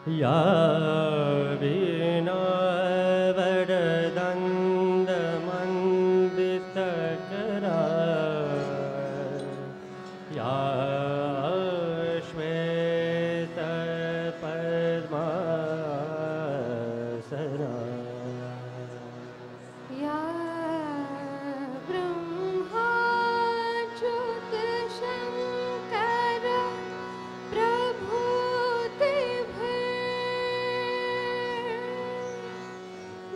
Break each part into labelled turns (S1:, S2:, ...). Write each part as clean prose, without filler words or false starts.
S1: या वीणा वरदण्डमण्डितकरा या श्वेतपद्मासना
S2: या ब्रह्माच्युतशङ्कर प्रभूतिभे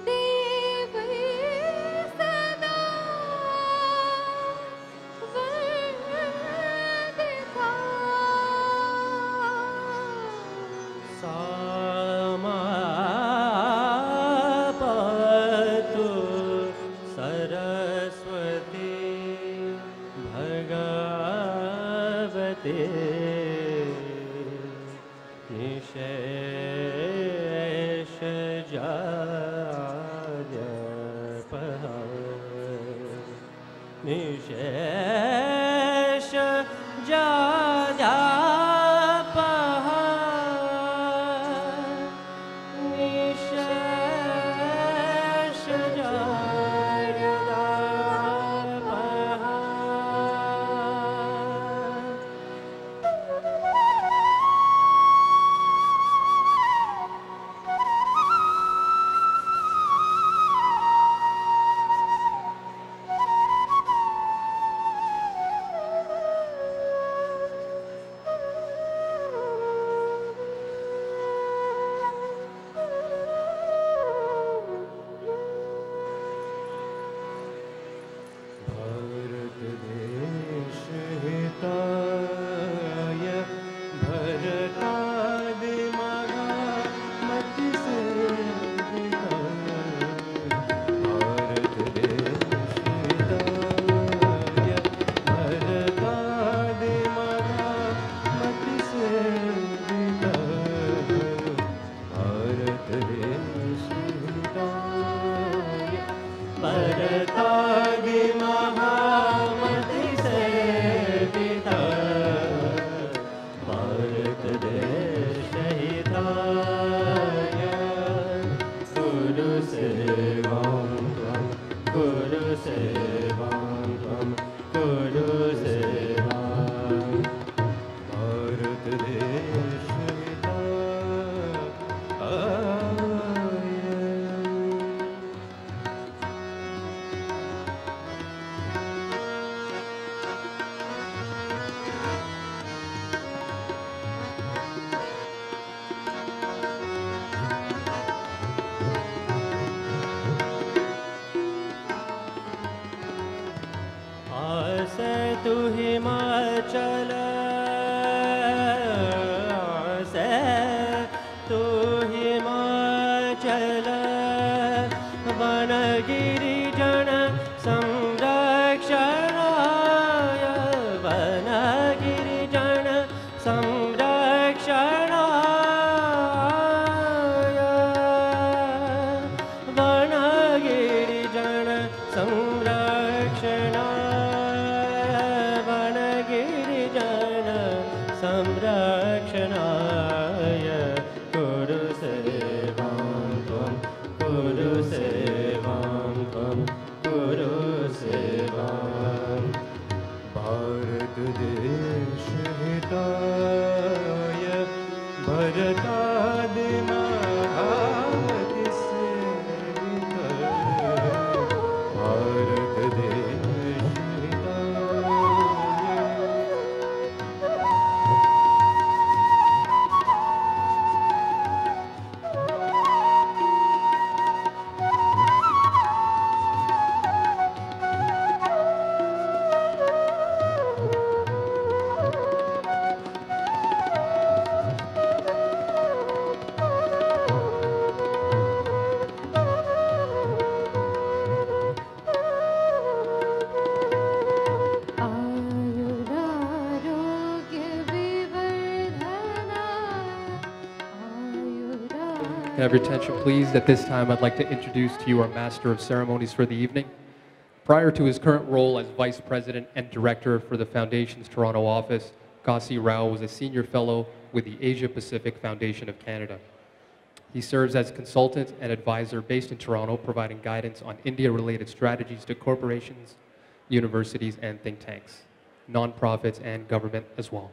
S2: देवै सदा वन्दिता
S1: सा मापतु सरस्वती भगवती निशेषजाड्यपहा निशेषजाड्यपहा तु हिमाचल से तु हिमाचल वनगिरिजन संरक्षणाय वनगिरिजन संरक्षणाय वनगिरिजन संरक्षणाय कुरु सेवां त्वं कुरु सेवां त्वं कुरु सेवां भारत देश हिताय भरतादि महामति सेविताय भारत देश
S3: Can I have your attention, please? At this time, I'd like to introduce to you our Master of Ceremonies for the evening. Prior to his current role as Vice President and Director for the Foundation's Toronto office, Kasi Rao was a Senior Fellow with the Asia Pacific Foundation of Canada. He serves as consultant and advisor based in Toronto, providing guidance on India-related strategies to corporations, universities, and think tanks, nonprofits, and government as well.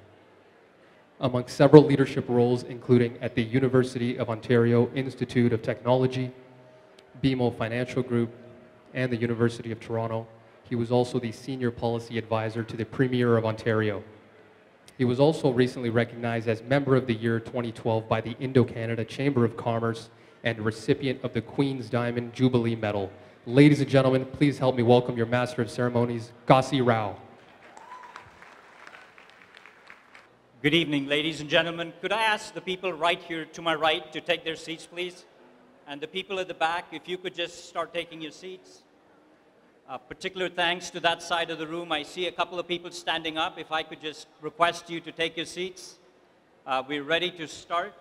S3: Among several leadership roles, including at the University of Ontario Institute of Technology, BMO Financial Group, and the University of Toronto, he was also the Senior Policy Advisor to the Premier of Ontario. He was also recently recognized as Member of the Year 2012 by the Indo-Canada Chamber of Commerce and recipient of the Queen's Diamond Jubilee Medal. Ladies and gentlemen, please help me welcome your Master of Ceremonies, Ghazi Rao.
S4: Good evening, ladies and gentlemen. Could I ask the people right here to my right to take their seats, please? And the people at the back, if you could just start taking your seats. Particular thanks to that side of the room. I see a couple of people standing up. If I could just request you to take your seats. We're ready to start.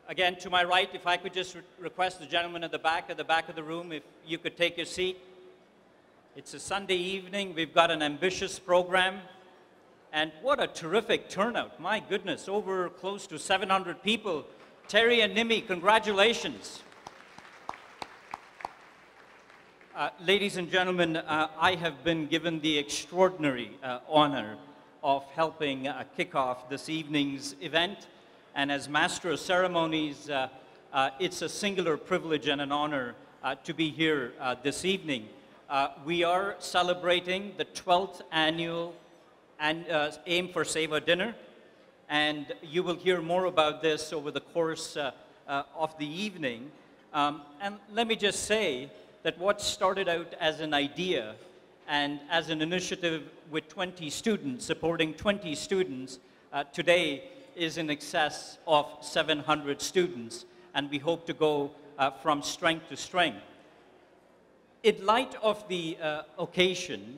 S4: Again, to my right, if I could just request the gentleman at the back of the room, if you could take your seat. It's a Sunday evening. We've got an ambitious program. And what a terrific turnout. My goodness, over close to 700 people. Terry and Nimi, congratulations. Ladies and gentlemen, I have been given the extraordinary honor of helping kick off this evening's event. And as Master of Ceremonies, it's a singular privilege and an honor to be here this evening. We are celebrating the 12th annual Aim For Seva dinner, and you will hear more about this over the course of the evening. And let me just say that what started out as an idea and as an initiative with 20 students, supporting 20 students, today is in excess of 700 students, and we hope to go from strength to strength. In light of the occasion,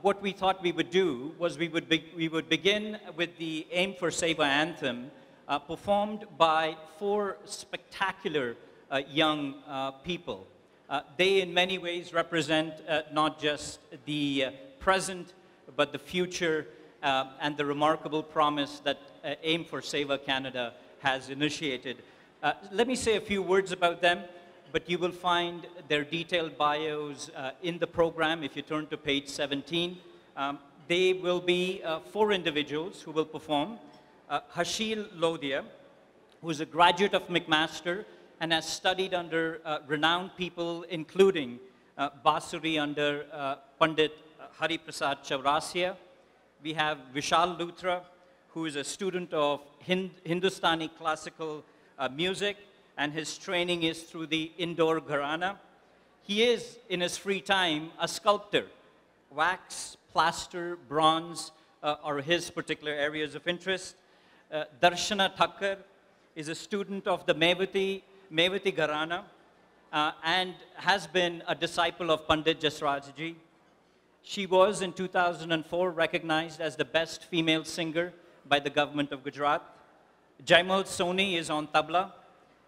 S4: what we thought we would do was we would begin with the Aim For Seva anthem, performed by 4 spectacular young people. They in many ways represent not just the present, but the future and the remarkable promise that Aim For Seva Canada has initiated. Let me say a few words about them, but you will find their detailed bios in the program if you turn to page 17. They will be 4 individuals who will perform. Hashil Lodhia, who is a graduate of McMaster and has studied under renowned people, including Basuri under Pandit Hari Prasad Chaurasia. We have Vishal Luthra, who is a student of Hindustani classical music, and his training is through the Indore Gharana. He is, in his free time, a sculptor. Wax, plaster, bronze are his particular areas of interest. Darshana Thakkar is a student of the Mevati Gharana and has been a disciple of Pandit Jasrajji. She was, in 2004, recognized as the best female singer by the government of Gujarat. Jaimal Soni is on tabla,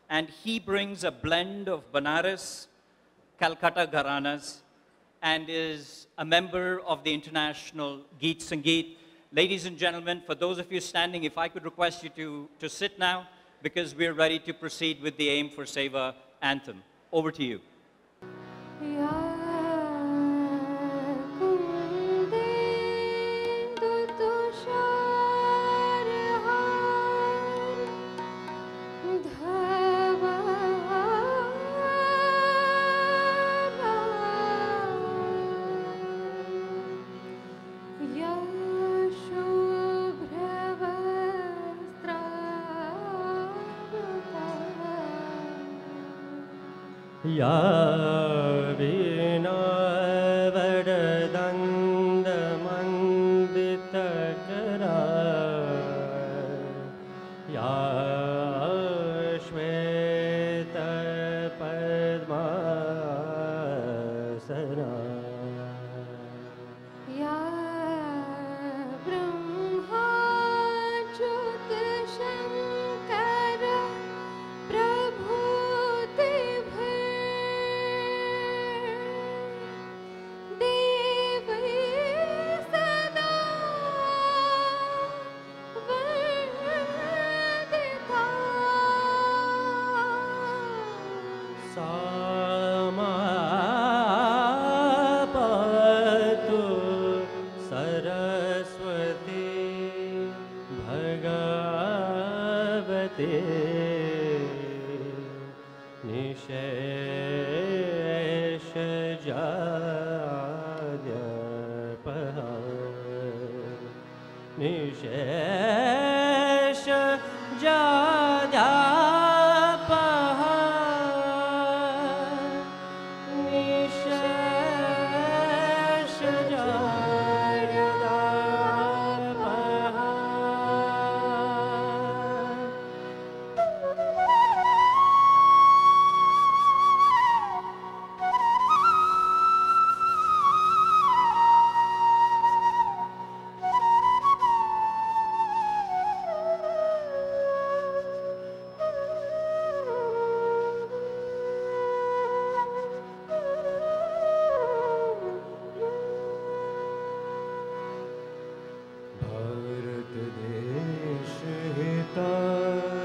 S4: and he brings a blend of Banaras, Calcutta Gharanas, and is a member of the International Geet Sangeet. Ladies and gentlemen, for those of you standing, if I could request you to sit now, because we're ready to proceed with the Aim For Seva anthem. Over to you.
S1: Ya Vina Vardanda Mandita Kara Ya Shweta Padmasana समापतु Saraswati भगवते निशेष जाड्यपहा निशेष जाड्यपहा निशेष भारत देश हिताय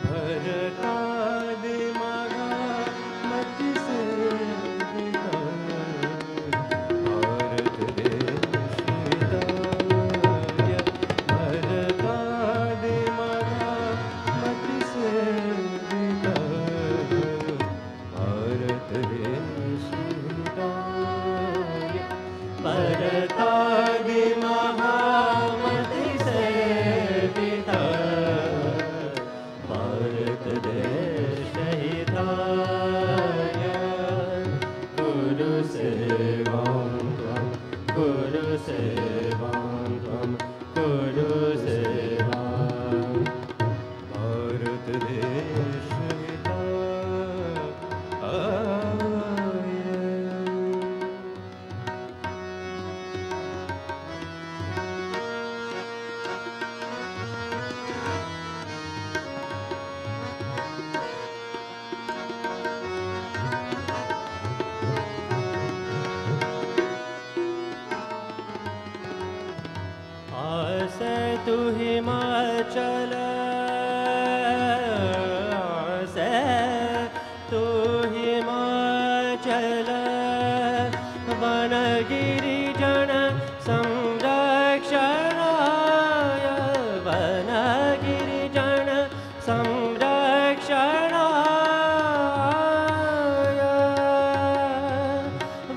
S1: भरतादि मगा मति सेविता भारत देश हिताय भरतादि मगा मति सेविता भारत देश हिताय भरतादि महामति सेविता भारत देश हिताय गुरु सेवां त्वं गुरु सेवां त्वं गुरु सेवां भारत देश हिताय आसे तु हिमाचल आसे तु हिमाचल वनगिरिजन संरक्षणाय वनगिरिजन संरक्षणाय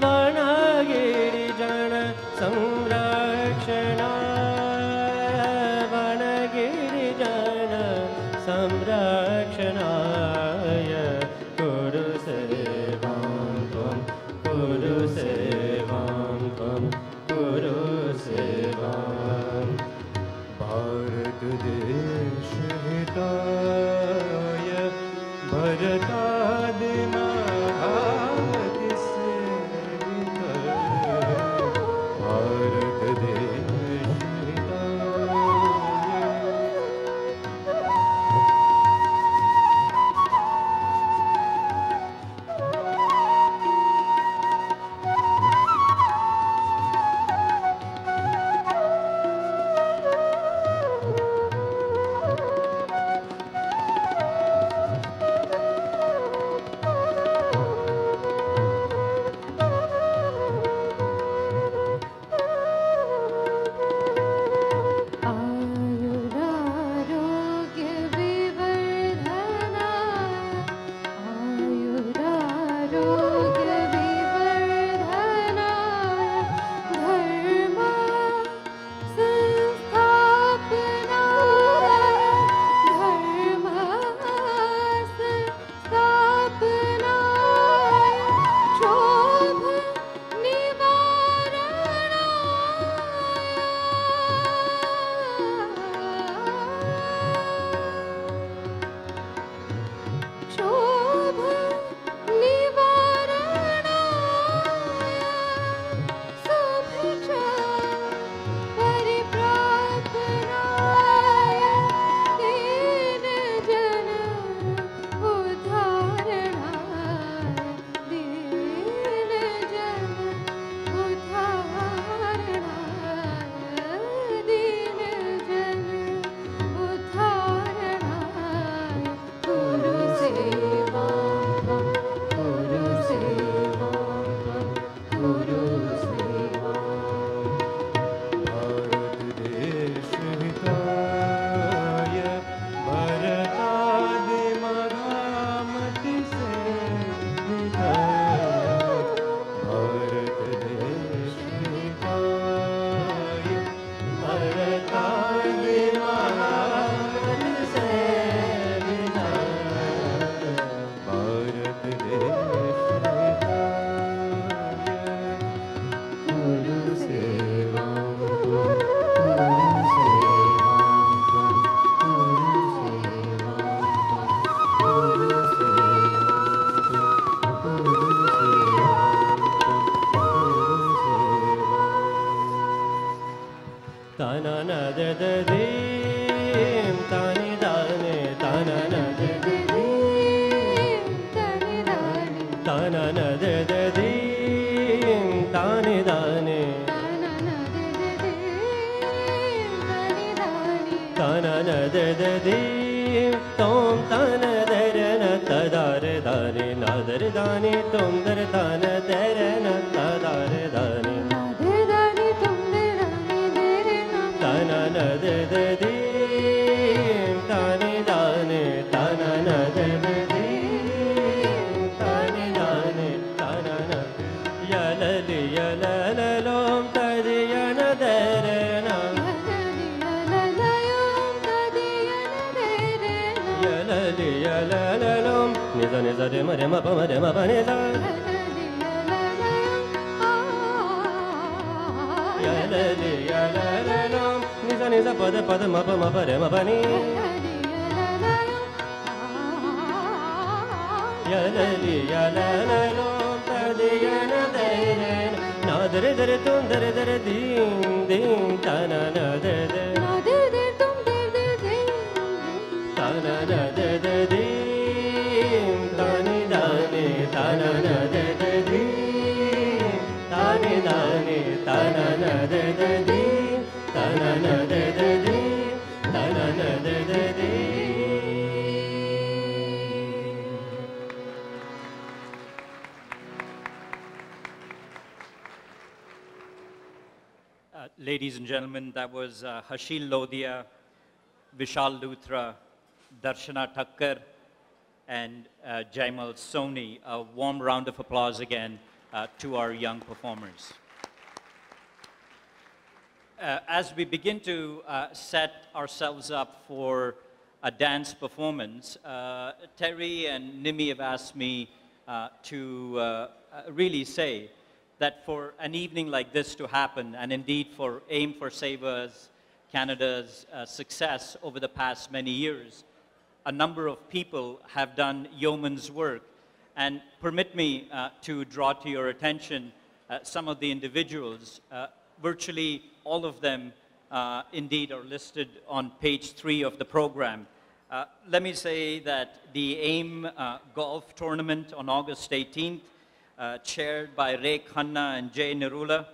S1: वनगिरिजन संरक्षणाय वनगिरिजन संरक्षणाय कुरु सेवां त्वं कुरु सेवां त्वं कुरु सेवां भारत देश हिताय भरतादि महामति सेविता भारत देश हिताय
S2: Say
S1: de de dim tana na de de dim tani dani tana na de de dim tom tana de re na ta da re dani na de re dani tom de re tana de re na ta da re dani tana na de de dim tani dani tana na de de dim tani dani tana na ya la li ya la la lom ta di ya na de re na ya la li ya la la lom ni za de ma pa ma de ma pa ni za ya la li ya la la lom ni za pa de ma pa de ma pa ni ya la li ya la la lom ta di ya na de re na de re tum de re dim dim ta na na de de ta na na de de dim ta ni da ni ta na na de de dim ta ni da ni ta na na de de dim ta na na de de dim ta na na de de dim.
S4: Ladies and gentlemen, that was Hashil Lodhia, Vishal Luthra, Darshana Thakkar, and Jaimal Soni. A warm round of applause again to our young performers. As we begin to set ourselves up for a dance performance, Terry and Nimi have asked me to really say that for an evening like this to happen, and indeed for Aim for Seva's, Canada's success over the past many years, a number of people have done yeoman's work. And permit me to draw to your attention some of the individuals. Virtually all of them indeed are listed on page 3 of the program. Let me say that the AIM golf tournament on August 18th, chaired by Ray Khanna and Jay Nirula.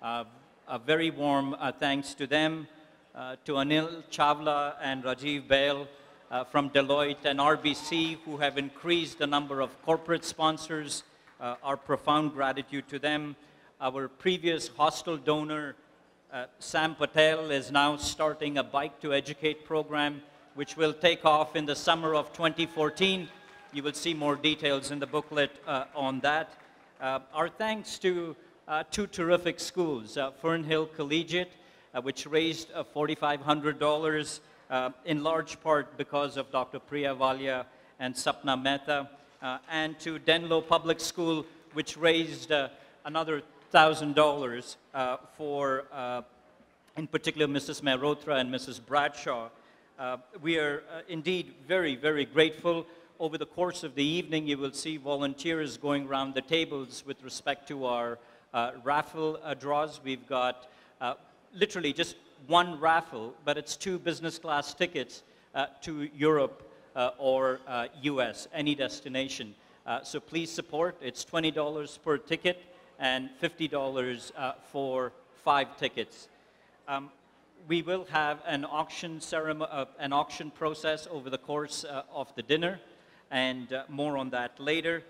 S4: A very warm thanks to them, to Anil Chawla and Rajiv Bail from Deloitte and RBC, who have increased the number of corporate sponsors. Our profound gratitude to them. Our previous hostel donor, Sam Patel, is now starting a Bike to Educate program, which will take off in the summer of 2014. You will see more details in the booklet on that. Our thanks to two terrific schools, Fernhill Collegiate, which raised $4,500 in large part because of Dr. Priya Valia and Sapna Mehta, and to Denlow Public School, which raised another $1,000 for, in particular, Mrs. Mehrotra and Mrs. Bradshaw. We are indeed very, very grateful. Over the course of the evening, you will see volunteers going around the tables with respect to our raffle draws. We've got literally just one raffle, but it's 2 business class tickets to Europe or US, any destination. So please support. It's $20 per ticket and $50 for 5 tickets. We will have an auction ceremony, an auction process over the course of the dinner, and more on that later.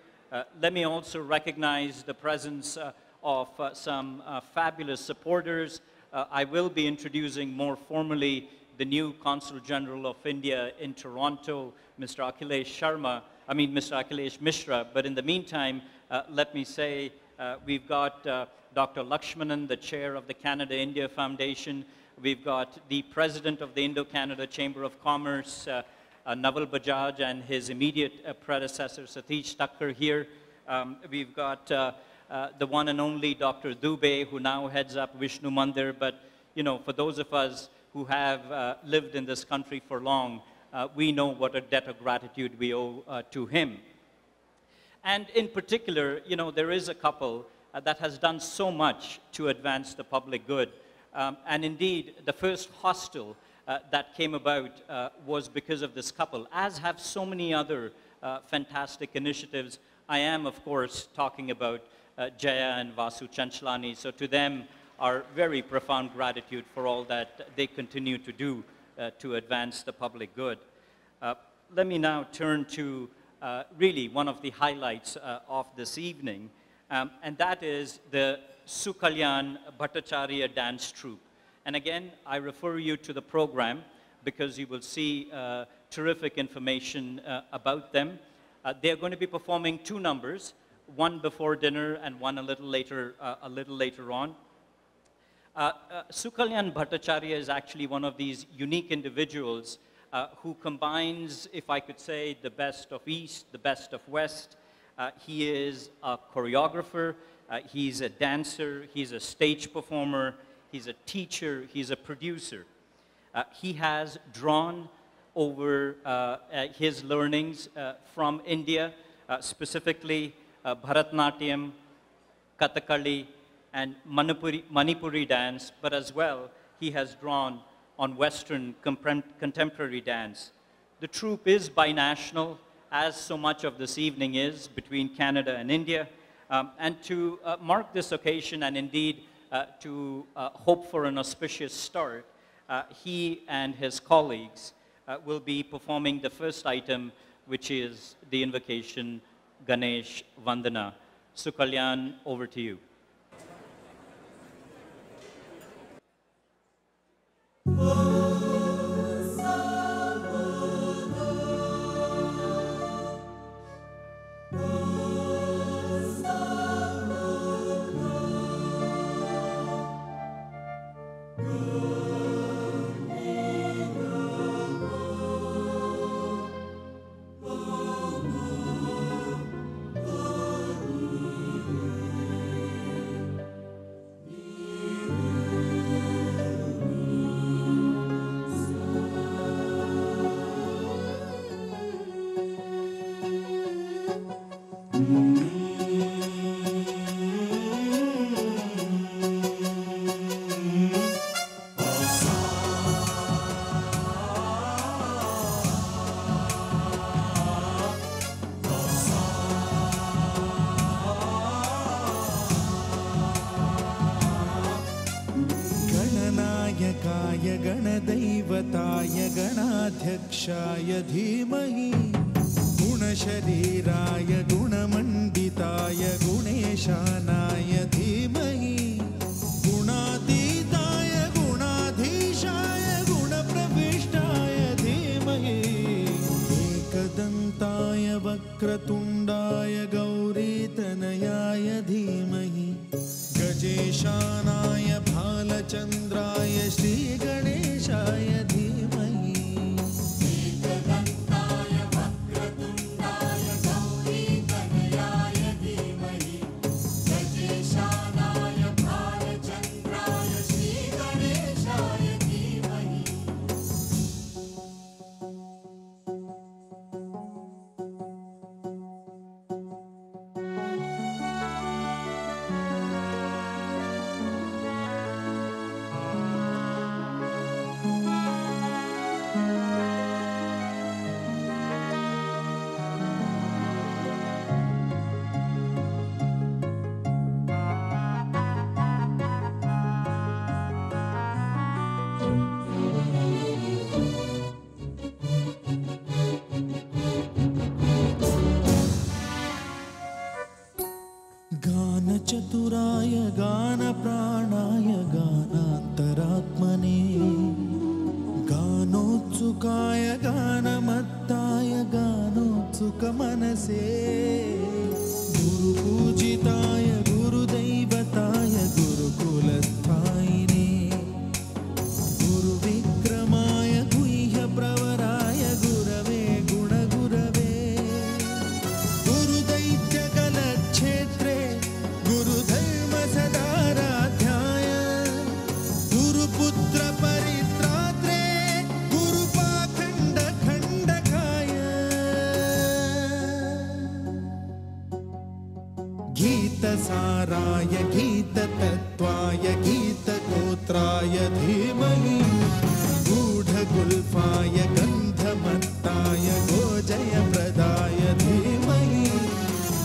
S4: Let me also recognize the presence of some fabulous supporters. I will be introducing more formally the new Consul General of India in Toronto, Mr. Akhilesh Mishra. But in the meantime, let me say we've got Dr. Lakshmanan, the chair of the Canada-India Foundation. We've got the president of the Indo-Canada Chamber of Commerce, Naval Bajaj, and his immediate predecessor, Satish Thakkar, here. We've got the one and only Dr. Dubey, who now heads up Vishnu Mandir. But, you know, for those of us who have lived in this country for long, we know what a debt of gratitude we owe to him. And in particular, you know, there is a couple that has done so much to advance the public good. And indeed, the first hostel that came about was because of this couple, as have so many other fantastic initiatives. I am, of course, talking about Jaya and Vasu Chanchlani. So to them, our very profound gratitude for all that they continue to do to advance the public good. Let me now turn to really one of the highlights of this evening, and that is the Sukalyan Bhattacharya dance troupe. And again, I refer you to the program because you will see terrific information about them. They're going to be performing 2 numbers, one before dinner and one a little later on. Sukalyan Bhattacharya is actually one of these unique individuals who combines, if I could say, the best of East, the best of West. He is a choreographer, he's a dancer, he's a stage performer, he's a teacher, he's a producer. He has drawn over his learnings from India, specifically Bharatnatyam, Kathakali, and Manipuri dance, but as well, he has drawn on Western contemporary dance. The troupe is binational, as so much of this evening is, between Canada and India. And to mark this occasion, and indeed to hope for an auspicious start, he and his colleagues will be performing the first item, which is the invocation Ganesh Vandana. Sukalyan, over to you.
S5: गणदैवताय गणाध्यक्षाय धीमहि गुणशरीराय गुणमण्डिताय गुणेशानाय धीमहि गुणातीताय गुणाधीशाय गुणप्रविष्टाय धीमहि एकदन्ताय वक्रतुण्डाय गौरीतनयाय धीमहि गजेशानाय भालचन्द्राय श्रीगणेशाय धीमहि एकदन्ताय वक्रतुण्डाय गौरीतनयाय धीमहि गजेशानाय भालचन्द्राय श्रीगणेशाय धीमहि गानचतुराय गानप्राणाय गानान्तरात्मने गानोत्सुकाय गानमत्ताय गानोत्सुकमनसे गुरुपूजिताय गुरुदैवताय गुरुकुलस्थायिने गुरुविक्रमाय गुह्यप्रवराय गुरवे गुणगुरवे गुरुदैत्यकलक्षेत्रे गुरुधर्मसदाराध्याय गुरुपुत्र परित्रात्रे गुरुपाखण्डखण्डकाय गीतसाराय गीततत्त्वाय गीतगोत्राय धीमहि गूढ सुल्फाय गन्धमत्ताय गोजयप्रदाय धीमहि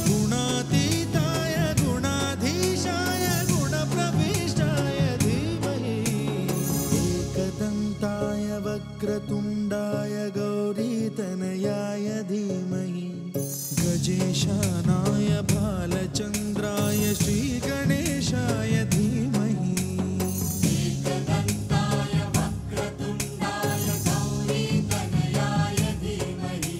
S5: गुणातीताय गुणाधीशाय गुणप्रविष्टाय धीमहि एकदन्ताय वक्रतुण्डाय गौरीतनयाय धीमहि गजेशानाय भालचन्द्राय श्रीगणेशाय धीमहि
S6: एकदन्ताय वक्रतुण्डाय गौरीतनयाय धीमहि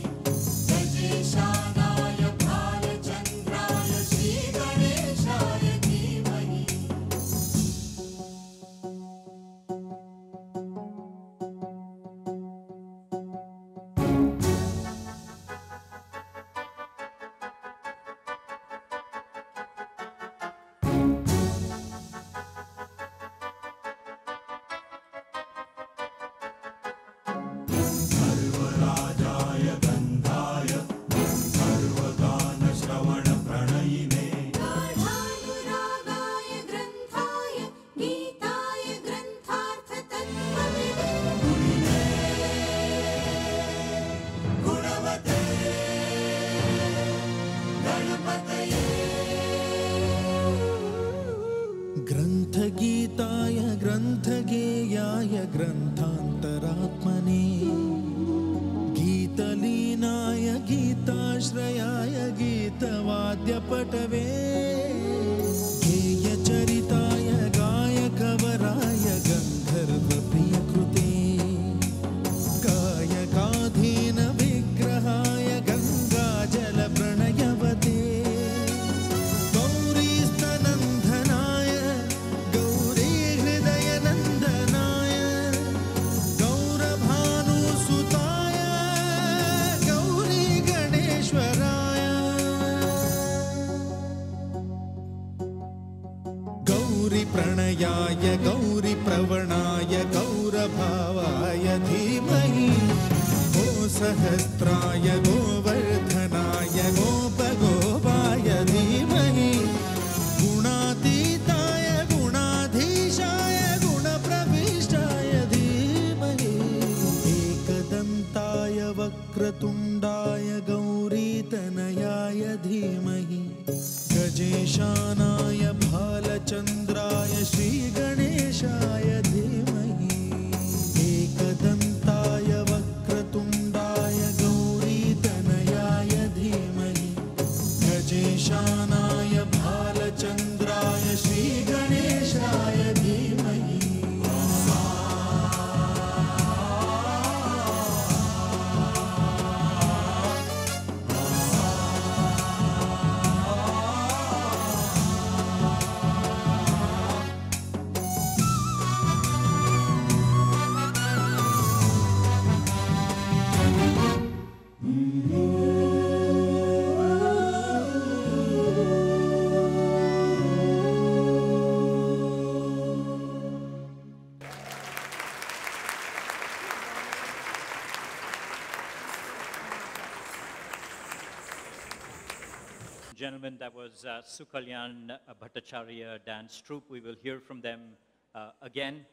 S6: गजेशानाय भालचन्द्राय श्रीगणेशाय धीमहि सर्वराजाय गन्धाय सर्वगानश्रवणप्रणयिने
S2: गाढानुरागाय ग्रन्थाय गीताय ग्रन्थार्थतत्त्वविदे
S6: गुणवते गणपतये
S5: ग्रन्थगीताय ग्रन्थगेयाय ग्रन्थान्तरात्मने गीतलीनाय गीताश्रयाय गीतवाद्यपटवे गेयचरिताय गायकवराय गन्धर्वप्रियकृते गायकाधीन विग्रहाय गङ्गाजलप्रणयवते गौरीस्तनन्दनाय गौरीहृदयनन्दनाय गौरभानुसुताय गौरीगणेश्वराय गौरीप्रणयाय गौरीप्रवणाय गौरभावाय धीमहि गोसहस्राय गोवर्धनाय गोपगोपाय धीमहि गुणातीताय गुणाधीशाय गुणप्रविष्टाय धीमहि एकदन्ताय वक्रतुण्डाय गौरीतनयाय धीमहि गजेशानाय भालचन्द्राय श्रीगणेशाय धीमहि एकदन्ताय वक्रतुण्डाय गौरीतनयाय धीमहि गजेशानाय भालचन्द्राय श्रीगणेशाय धीमहि
S4: Gentlemen, that was Sukalyan Bhattacharya dance troupe. We will hear from them again.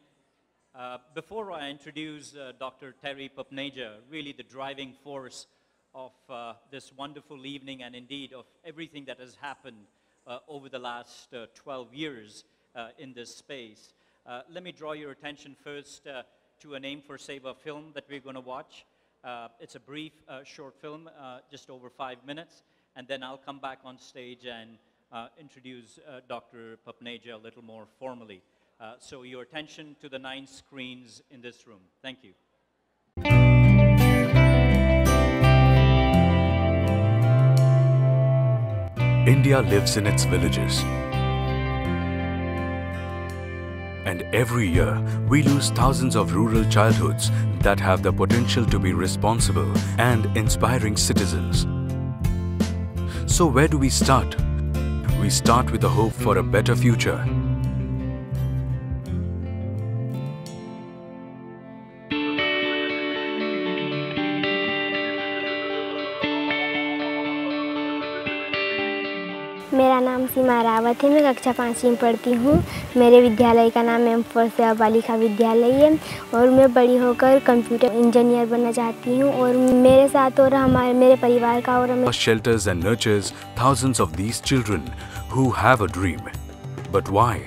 S4: Before I introduce Dr. Terry Papneja, really the driving force of this wonderful evening and indeed of everything that has happened over the last 12 years in this space, let me draw your attention first to an Aim For Seva film that we're going to watch. It's a brief short film, just over 5 minutes. And then I'll come back on stage and introduce Dr. Papneja a little more formally. So your attention to the 9 screens in this room. Thank you.
S7: India lives in its villages. And every year, we lose thousands of rural childhoods that have the potential to be responsible and inspiring citizens. So where do we start? We start with the hope for a better future.
S8: मेरा नाम सीमा रावत है। मैं कक्षा 5वीं में पढ़ती हूँ। मेरे विद्यालय का नाम एम फॉर सेवा बालिका विद्यालय है और मैं बड़ी होकर कंप्यूटर इंजीनियर बनना चाहती हूँ। और मेरे साथ और मेरे परिवार का और
S7: shelters and nurtures thousands of these children who have a dream. But why?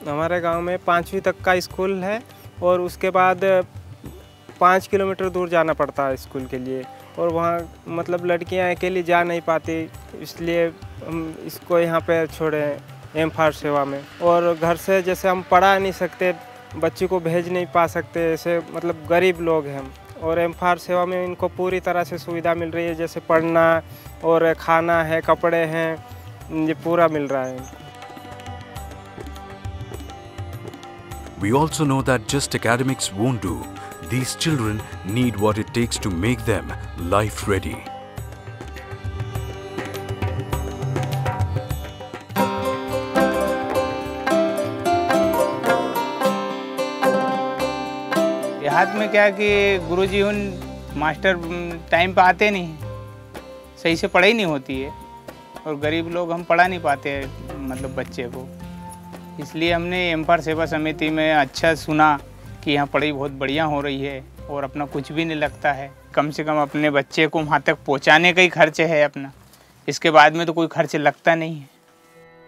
S9: हमारे गांव में 5वीं तक का स्कूल है और उसके बाद 5 किलोमीटर दूर जाना पड़ता है स्कूल के लिए, और वहाँ मतलब लड़कियाँ अकेली जा नहीं पाती, इसलिए हम इसको यहाँ पे छोड़े हैं एम फॉर सेवा में। और घर से जैसे हम पढ़ा नहीं सकते, बच्ची को भेज नहीं पा सकते, ऐसे मतलब गरीब लोग हैं हम, और एम फॉर सेवा में इनको पूरी तरह से सुविधा मिल रही है, जैसे पढ़ना और खाना है, कपड़े हैं, ये पूरा मिल रहा है।
S7: We also know that just academics won't do. These children need what it takes to make them life ready.
S10: देहात में क्या कि गुरुजी उन मास्टर टाइम पे आते नहीं, सही से पढ़ाई नहीं होती है, और गरीब लोग हम पढ़ा नहीं पाते मतलब बच्चे को। इसलिए हमने एम फॉर सेवा समिति में अच्छा सुना कि यहाँ पढ़ाई बहुत बढ़िया हो रही है और अपना कुछ भी नहीं लगता है। कम से कम अपने बच्चे को वहाँ तक पहुँचाने का ही खर्च है अपना, इसके बाद में तो कोई खर्च लगता नहीं है।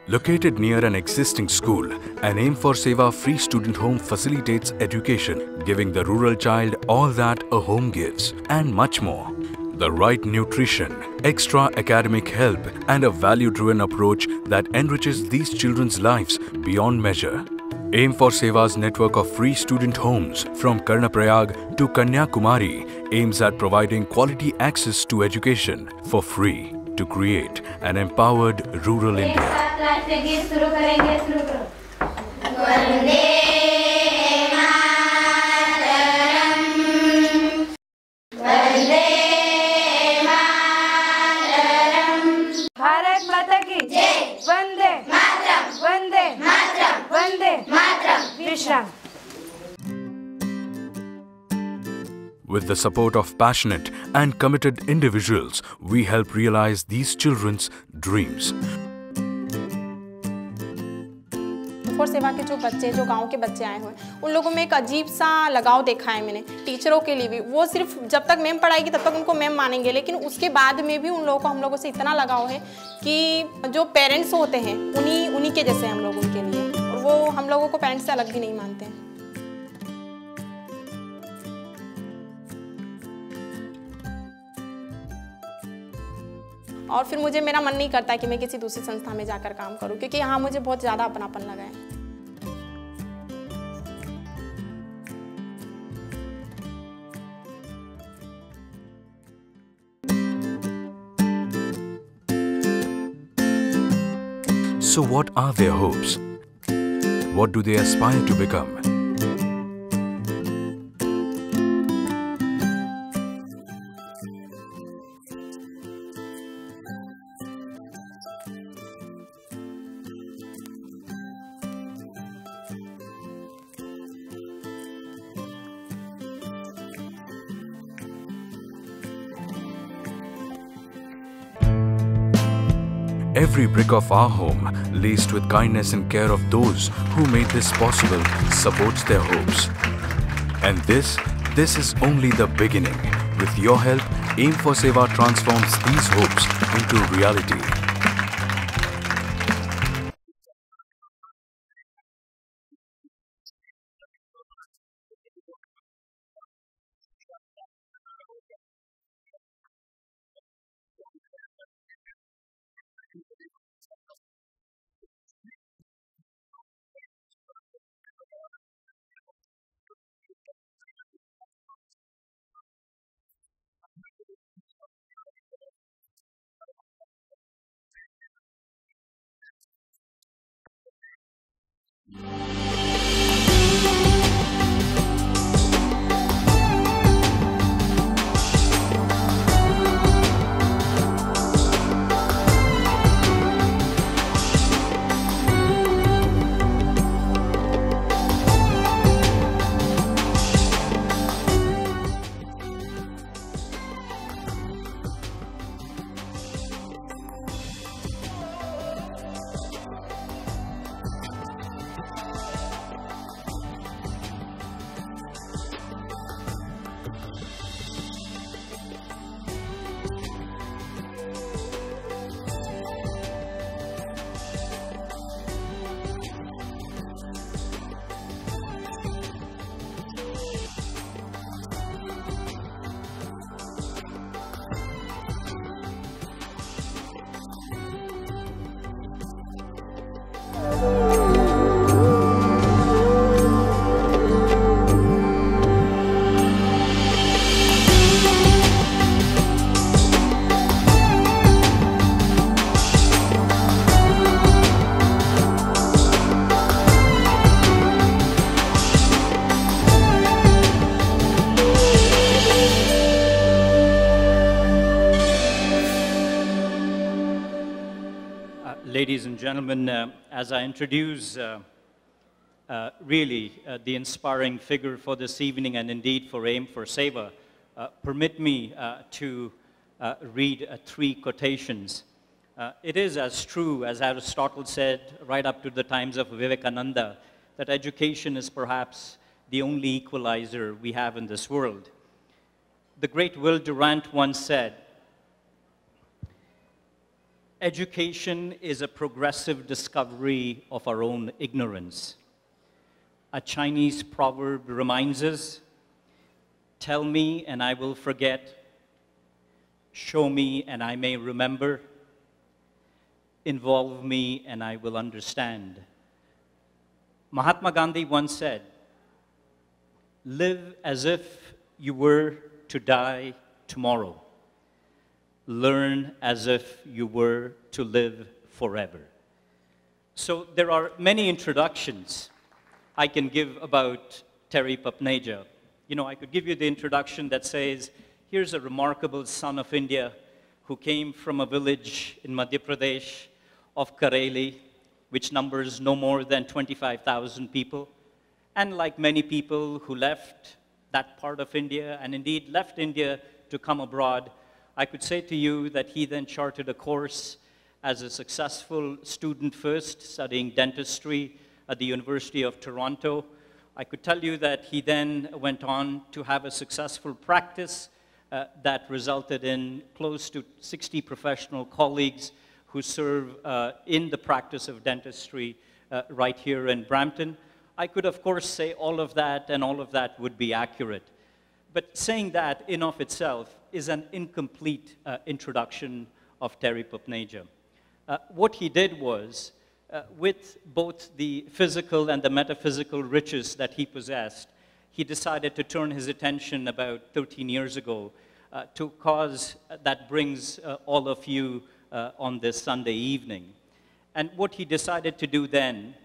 S7: Located near an existing school, an Aim for Seva free student home facilitates education, giving the rural child all that a home gives, and much more. The right nutrition, extra academic help, and a value-driven approach that enriches these children's lives beyond measure. Aim for Seva's network of free student homes from Karnaprayag to Kanyakumari aims at providing quality access to education for free to create an empowered rural India.
S11: Bharat माता की जय। वंदे मातरम, वंदे मातरम, वंदे मातरम। विश्राम।
S7: With the support of passionate and committed individuals, we help realize these children's dreams.
S12: For सेवा के जो बच्चे, जो गांव के बच्चे आए हुए हैं, उन लोगों में एक अजीब सा लगाव देखा है मैंने। टीचरों के लिए भी, वो सिर्फ जब तक मैम पढ़ाएगी तब तक उनको मैम मानेंगे, लेकिन उसके बाद में भी उन लोगों को हम लोगों से इतना लगाव है कि जो पेरेंट्स होते हैं उन्हीं के जैसे हम लोग उनके लिए, और वो हम लोगों को पेरेंट्स से अलग भी नहीं मानते हैं। और फिर मुझे मेरा मन नहीं करता कि मैं किसी दूसरी संस्था में जाकर काम करूं, क्योंकि यहाँ मुझे बहुत ज़्यादा अपनापन लगा है।
S7: So what are their hopes? What do they aspire to become? Every brick of our home, laced with kindness and care of those who made this possible, supports their hopes. And this is only the beginning. With your help, Aim for Seva transforms these hopes into reality.
S4: Ladies and gentlemen, as I introduce the inspiring figure for this evening and indeed for Aim for Seva, permit me to read 3 quotations. It is as true as Aristotle said right up to the times of Vivekananda that education is perhaps the only equalizer we have in this world. The great Will Durant once said, "Education is a progressive discovery of our own ignorance." A Chinese proverb reminds us, "Tell me and I will forget. Show me and I may remember. Involve me and I will understand." Mahatma Gandhi once said, "Live as if you were to die tomorrow. Learn as if you were to live forever." So there are many introductions I can give about Terry Papneja. You know, I could give you the introduction that says, here's a remarkable son of India who came from a village in Madhya Pradesh of Kareli, which numbers no more than 25,000 people. And like many people who left that part of India, and indeed left India to come abroad, I could say to you that he then charted a course as a successful student first, studying dentistry at the University of Toronto. I could tell you that he then went on to have a successful practice that resulted in close to 60 professional colleagues who serve in the practice of dentistry right here in Brampton. I could, of course, say all of that, and all of that would be accurate. But saying that in of itself is an incomplete introduction of Terry Papneja. What he did was, with both the physical and the metaphysical riches that he possessed, he decided to turn his attention about 13 years ago to a cause that brings all of you on this Sunday evening. And what he decided to do then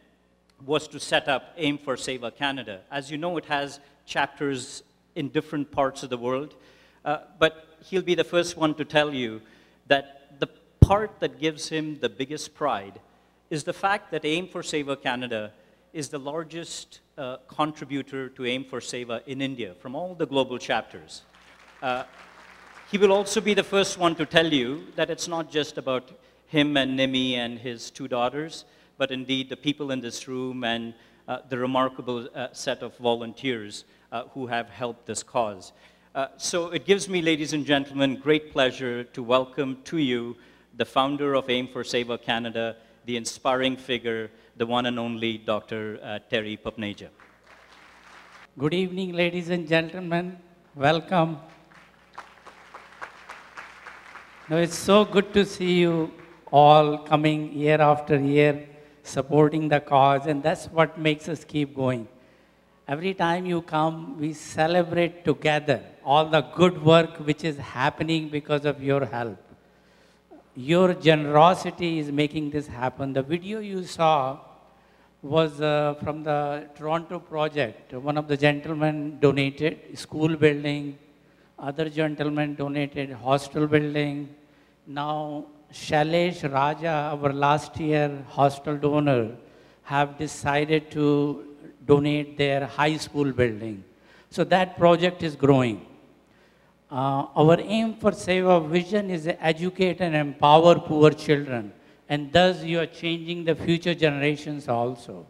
S4: was to set up Aim for Seva Canada. As you know, it has chapters in different parts of the world, but he'll be the first one to tell you that the part that gives him the biggest pride is the fact that Aim for Seva Canada is the largest contributor to Aim for Seva in India from all the global chapters. He will also be the first one to tell you that it's not just about him and Nimi and his 2 daughters, but indeed the people in this room and the remarkable set of volunteers who have helped this cause. So it gives me, ladies and gentlemen, great pleasure to welcome to you the founder of Aim for Seva Canada, the inspiring figure, the one and only Dr. Terry Papneja.
S13: Good evening, ladies and gentlemen. Welcome. Now, it's so good to see you all coming year after year, supporting the cause, and that's what makes us keep going. Every time you come, we celebrate together all the good work which is happening because of your help. Your generosity is making this happen. The video you saw was from the Toronto project. One of the gentlemen donated school building, other gentlemen donated hostel building. Now, Shailesh Raja, our last year hostel donor, have decided to donate their high school building. So that project is growing. Our Aim for Seva vision is to educate and empower poor children, and thus you are changing the future generations also.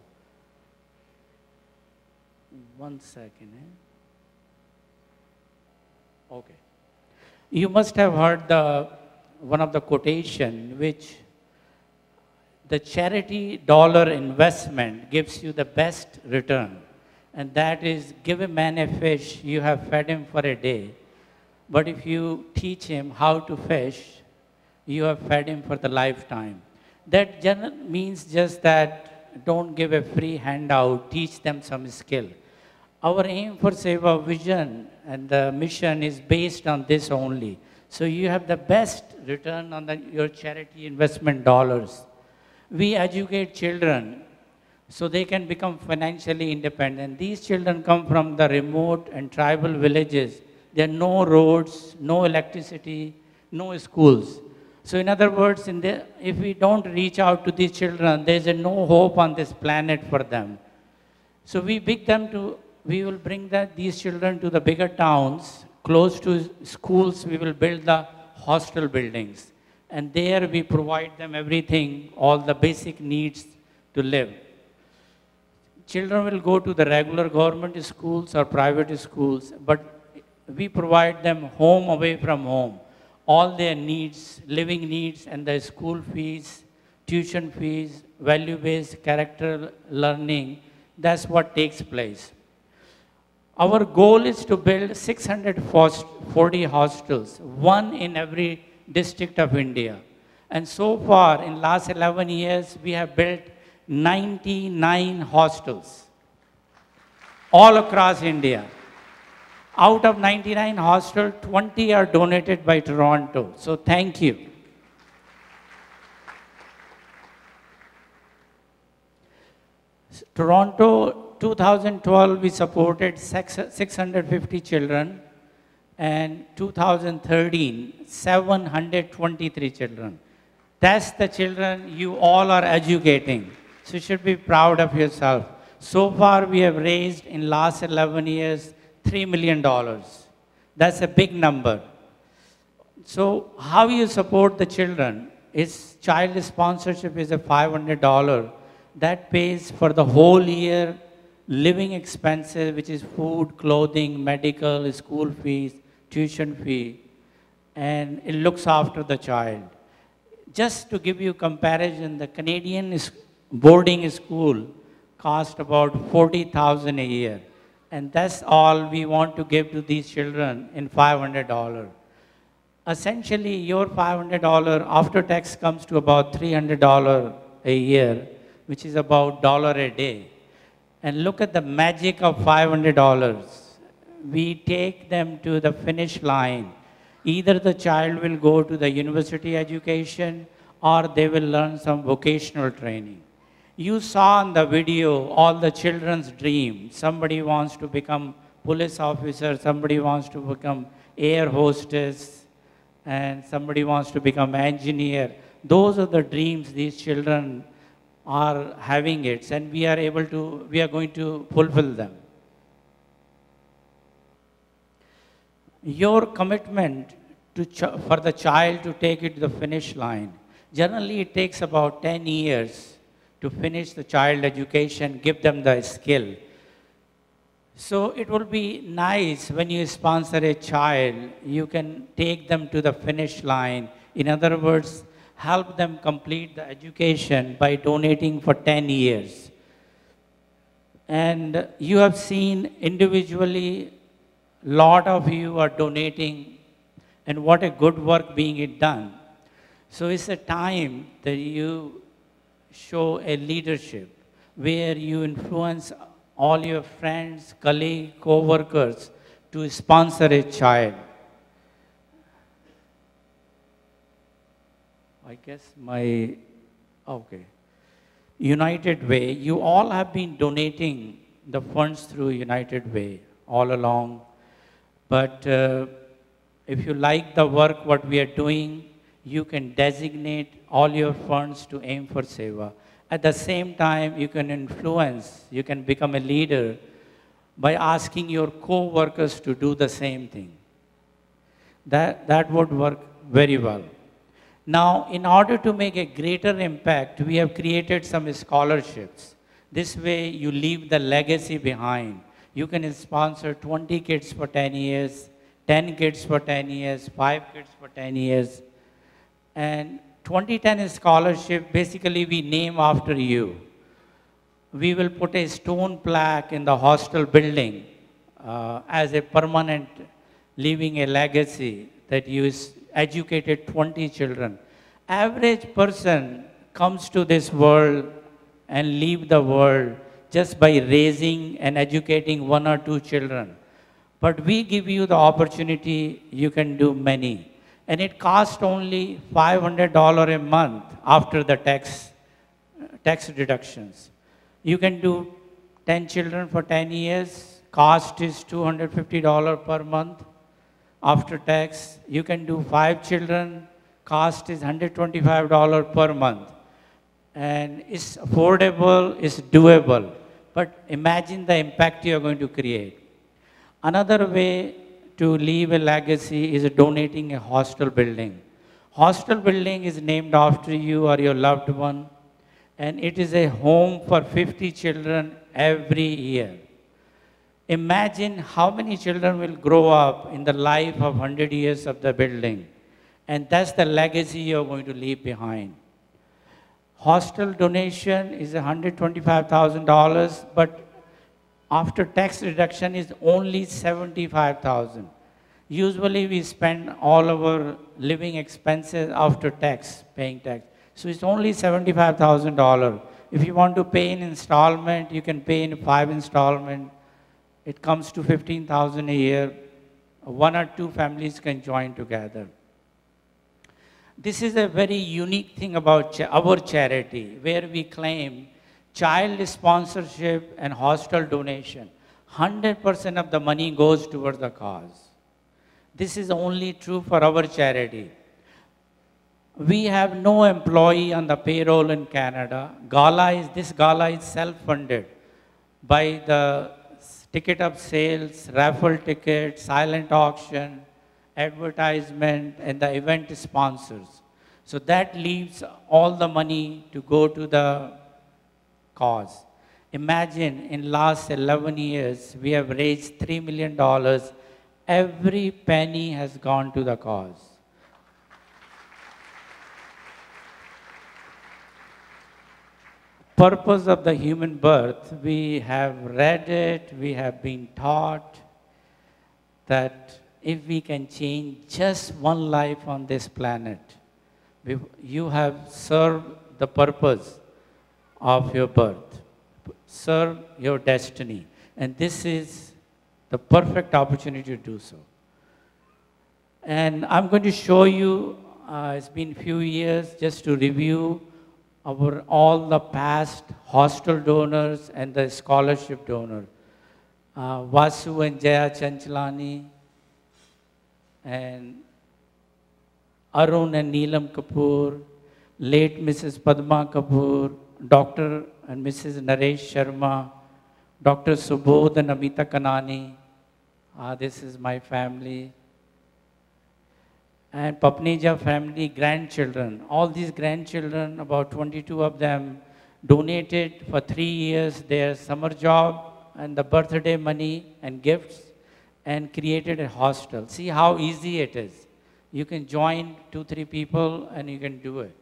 S13: One second. Okay. You must have heard one of the quotation which the charity dollar investment gives you the best return. And that is, give a man a fish, you have fed him for a day. But if you teach him how to fish, you have fed him for the lifetime. That means just that don't give a free handout, teach them some skill. Our Aim for Seva vision and the mission is based on this only. So you have the best return on your charity investment dollars. We educate children so they can become financially independent. These children come from the remote and tribal villages. There are no roads, no electricity, no schools. So in other words, if we don't reach out to these children, there's no hope on this planet for them. So we will bring these children to the bigger towns, close to schools. We will build the hostel buildings. And there we provide them everything, all the basic needs to live. Children will go to the regular government schools or private schools, but we provide them home away from home. All their needs, living needs, and the school fees, tuition fees, value-based character learning, that's what takes place. Our goal is to build 640 hostels, one in every district of India. And so far, in last 11 years, we have built 99 hostels all across India. Out of 99 hostels, 20 are donated by Toronto. So thank you. Toronto, 2012, we supported 650 children, and 2013, 723 children. That's the children you all are educating. So you should be proud of yourself. So far, we have raised in last 11 years, $3 million. That's a big number. So how you support the children is child sponsorship is a $500. That pays for the whole year living expenses, which is food, clothing, medical, school fees, tuition fee, and it looks after the child. Just to give you comparison, the Canadian boarding school cost about $40,000 a year. And that's all we want to give to these children in $500. Essentially, your $500 after tax comes to about $300 a year, which is about $1 a day. And look at the magic of $500. We take them to the finish line. Either the child will go to the university education or they will learn some vocational training. You saw in the video all the children's dreams. Somebody wants to become police officer, somebody wants to become air hostess, and somebody wants to become engineer. Those are the dreams these children are having it, and we are going to fulfill them. Your commitment for the child to take it to the finish line, generally it takes about 10 years to finish the child education, give them the skill. So it will be nice when you sponsor a child, you can take them to the finish line. In other words, help them complete the education by donating for 10 years. And you have seen individually, lot of you are donating, and what a good work being done. So it's a time that you show a leadership where you influence all your friends, colleagues, co-workers to sponsor a child. I guess okay. United Way, you all have been donating the funds through United Way all along. But if you like the work, what we are doing, you can designate all your funds to Aim for Seva. At the same time, you can influence, you can become a leader by asking your co-workers to do the same thing. That would work very well. Now, in order to make a greater impact, we have created some scholarships. This way, you leave the legacy behind. You can sponsor 20 kids for 10 years, 10 kids for 10 years, 5 kids for 10 years. And 2010 scholarship, basically we name after you. We will put a stone plaque in the hostel building as a permanent, leaving a legacy that you educated 20 children. Average person comes to this world and leave the world just by raising and educating one or two children. But we give you the opportunity, you can do many. And it costs only $500 a month after the tax deductions. You can do 10 children for 10 years, cost is $250 per month. After tax, you can do 5 children, cost is $125 per month. And it's affordable, it's doable. But imagine the impact you are going to create. Another way to leave a legacy is donating a hostel building. Hostel building is named after you or your loved one, and it is a home for 50 children every year. Imagine how many children will grow up in the life of 100 years of the building. And that's the legacy you're going to leave behind. Hostel donation is $125,000, but after tax reduction is only $75,000. Usually we spend all our living expenses after tax, paying tax. So it's only $75,000. If you want to pay in installment, you can pay in 5 installments. It comes to $15,000 a year. 1 or 2 families can join together. This is a very unique thing about our charity, where we claim child sponsorship and hostel donation. 100% of the money goes towards the cause. This is only true for our charity. We have no employee on the payroll in Canada. This gala is self-funded by the ticket of sales, raffle ticket, silent auction, advertisement, and the event sponsors. So that leaves all the money to go to the cause. Imagine in last 11 years, we have raised $3 million. Every penny has gone to the cause. Purpose of the human birth, we have read it, we have been taught that if we can change just one life on this planet, you have served the purpose of your birth, serve your destiny. And this is the perfect opportunity to do so. And I'm going to show you, it's been a few years just to review all the past hostel donors and the scholarship donor. Vasu and Jaya Chanchalani, and Arun and Neelam Kapoor, late Mrs. Padma Kapoor, Dr. and Mrs. Naresh Sharma, Dr. Subodh and Amita Kanani. This is my family. And Papneja family, grandchildren. All these grandchildren, about 22 of them, donated for 3 years their summer job and the birthday money and gifts and created a hostel. See how easy it is. You can join 2-3 people and you can do it.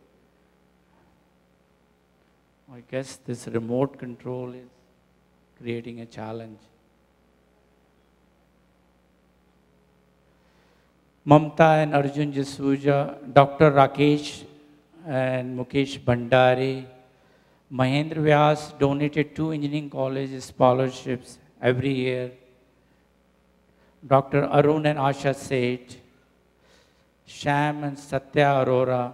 S13: I guess this remote control is creating a challenge. Mamta and Arjun Jasuja, Dr. Rakesh and Mukesh Bhandari, Mahendra Vyas donated 2 engineering college scholarships every year. Dr. Arun and Asha Seth, Sham and Satya Arora,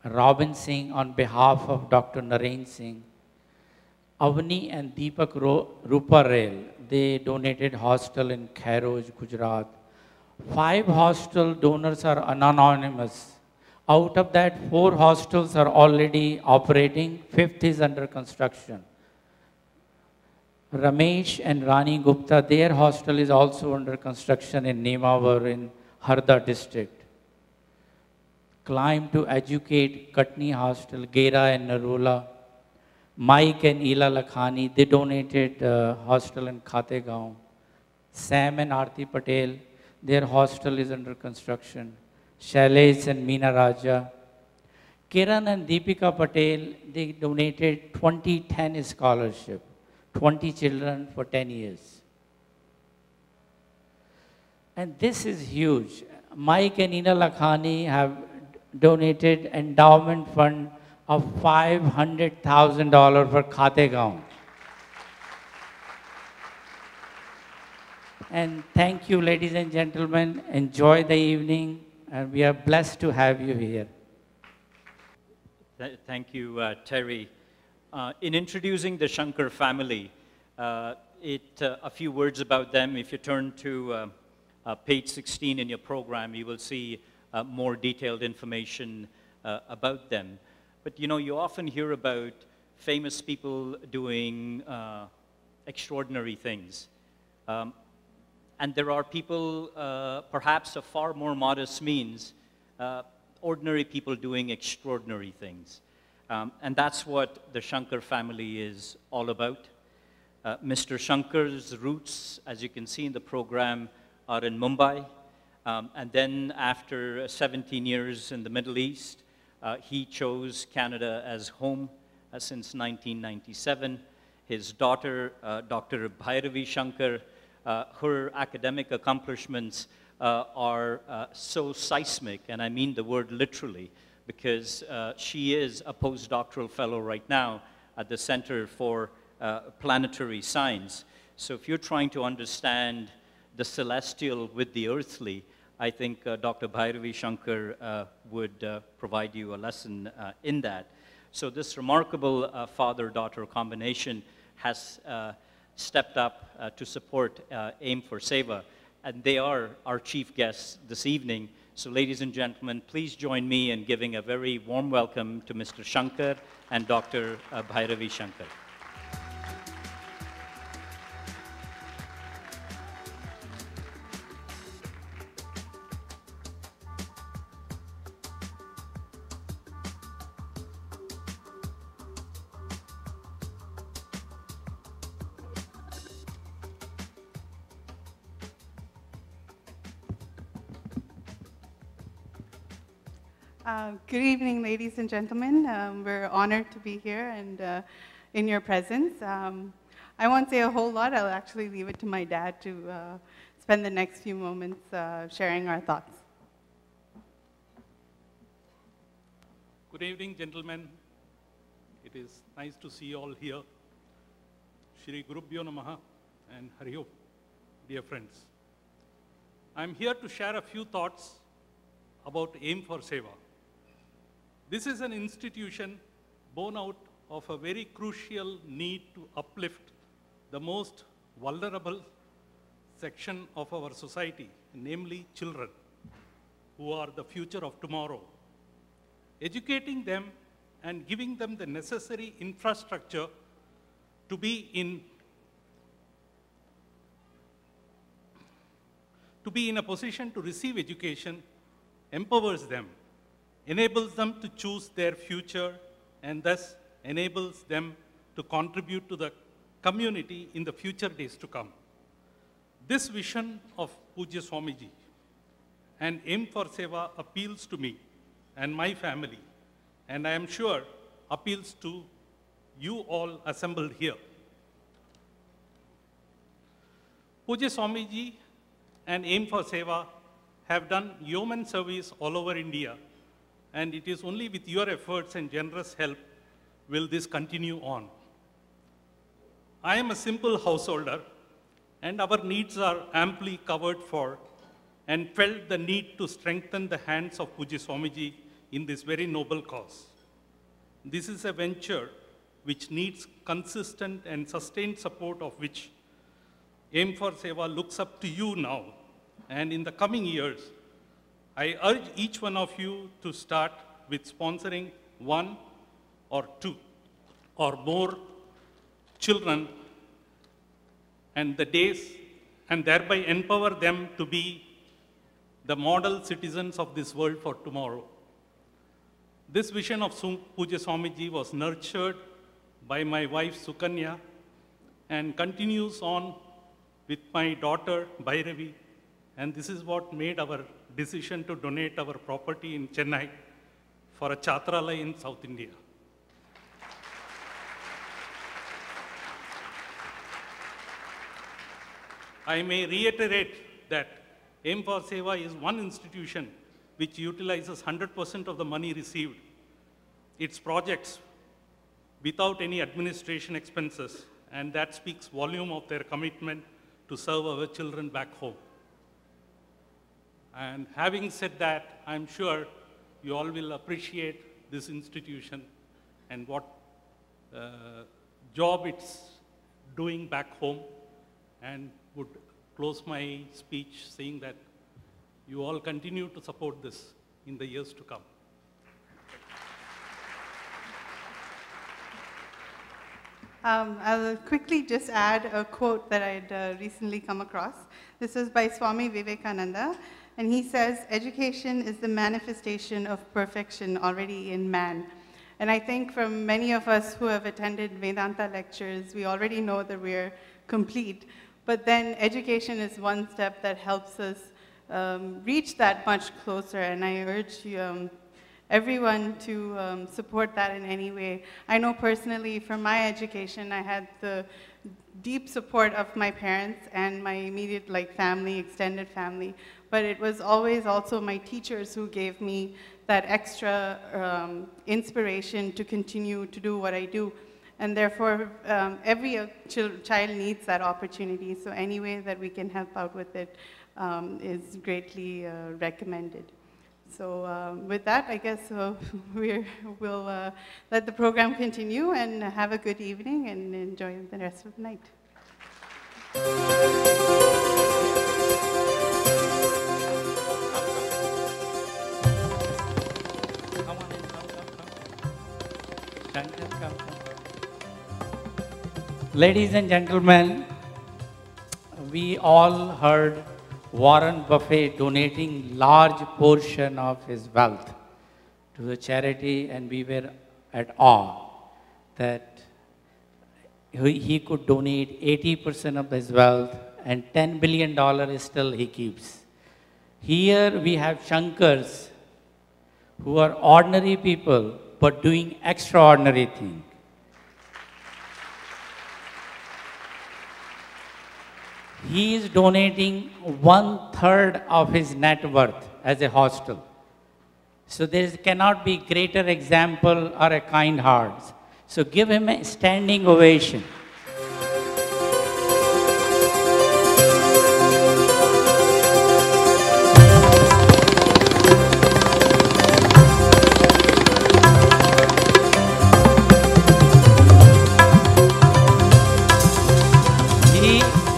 S13: Robin Singh on behalf of Dr. Naren Singh, Avni and Deepak Ruparel, they donated hostel in Khairoj, Gujarat. 5 hostel donors are anonymous. Out of that, 4 hostels are already operating, 5th is under construction. Ramesh and Rani Gupta, their hostel is also under construction in Nemawar in Harda district. Climb to Educate, Katni Hostel, Gera and Narula. Mike and Ila Lakhani, they donated hostel in Khategaon. Sam and Aarti Patel, their hostel is under construction. Shailesh and Meena Raja. Kiran and Deepika Patel, they donated 2010 scholarship, 20 children for 10 years. And this is huge. Mike and Ina Lakhani have donated endowment fund of $500,000 for Khategaon. And thank you, ladies and gentlemen. Enjoy the evening, and we are blessed to have you here.
S4: Thank you, Terry. In introducing the Shankar family, a few words about them. If you turn to page 16 in your program, you will see more detailed information about them. But you know, you often hear about famous people doing extraordinary things. And there are people, perhaps of far more modest means, ordinary people doing extraordinary things. And that's what the Shankar family is all about. Mr. Shankar's roots, as you can see in the program, are in Mumbai. And then after 17 years in the Middle East, he chose Canada as home since 1997. His daughter, Dr. Bhairavi Shankar, her academic accomplishments are so seismic, and I mean the word literally, because she is a postdoctoral fellow right now at the Center for Planetary Science. So if you're trying to understand the celestial with the earthly, I think Dr. Bhairavi Shankar would provide you a lesson in that. So this remarkable father-daughter combination has stepped up to support Aim for Seva, and they are our chief guests this evening. So ladies and gentlemen, please join me in giving a very warm welcome to Mr. Shankar and Dr. Bhairavi Shankar.
S14: Good evening, ladies and gentlemen. We're honored to be here and in your presence. I won't say a whole lot. I'll actually leave it to my dad to spend the next few moments sharing our thoughts.
S15: Good evening, gentlemen. It is nice to see you all here. Shri Gurubhyo Namaha and Hari Om, dear friends. I'm here to share a few thoughts about Aim for Seva. This is an institution born out of a very crucial need to uplift the most vulnerable section of our society, namely children, who are the future of tomorrow. Educating them and giving them the necessary infrastructure to be in a position to receive education empowers them, enables them to choose their future, and thus enables them to contribute to the community in the future days to come. This vision of Pujya Swamiji and Aim for Seva appeals to me and my family, and I am sure appeals to you all assembled here. Pujya Swamiji and Aim for Seva have done yeoman service all over India, and it is only with your efforts and generous help will this continue on. I am a simple householder, and our needs are amply covered for, and felt the need to strengthen the hands of Pujya Swamiji in this very noble cause. This is a venture which needs consistent and sustained support, of which Aim for Seva looks up to you now. And in the coming years, I urge each one of you to start with sponsoring one or two or more children, and the days, and thereby empower them to be the model citizens of this world for tomorrow. This vision of Pujya Swamiji was nurtured by my wife Sukanya and continues on with my daughter Bhairavi, and this is what made our decision to donate our property in Chennai for a Chatralaya in South India. I may reiterate that Aim for Seva is one institution which utilizes 100% of the money received. its projects without any administration expenses, and that speaks volume of their commitment to serve our children back home. And having said that, I'm sure you all will appreciate this institution and what job it's doing back home, and would close my speech saying that you all continue to support this in the years to come.
S14: I'll quickly just add a quote that I'd recently come across. This was by Swami Vivekananda, and he says, "Education is the manifestation of perfection already in man." And I think from many of us who have attended Vedanta lectures, we already know that we're complete. But then education is one step that helps us reach that much closer, and I urge you, everyone to support that in any way. I know personally from my education, I had the deep support of my parents and my immediate family, extended family, but it was always also my teachers who gave me that extra inspiration to continue to do what I do. And therefore, every child needs that opportunity, so any way that we can help out with it is greatly recommended. So with that, I guess we'll let the program continue, and have a good evening and enjoy the rest of the night.
S13: Ladies and gentlemen, we all heard Warren Buffett donating large portion of his wealth to the charity, and we were at awe that he could donate 80% of his wealth, and $10 billion is still he keeps. Here we have Shankars who are ordinary people but doing extraordinary things. He is donating 1/3 of his net worth as a hostel. So there cannot be greater example or a kind heart. So give him a standing ovation.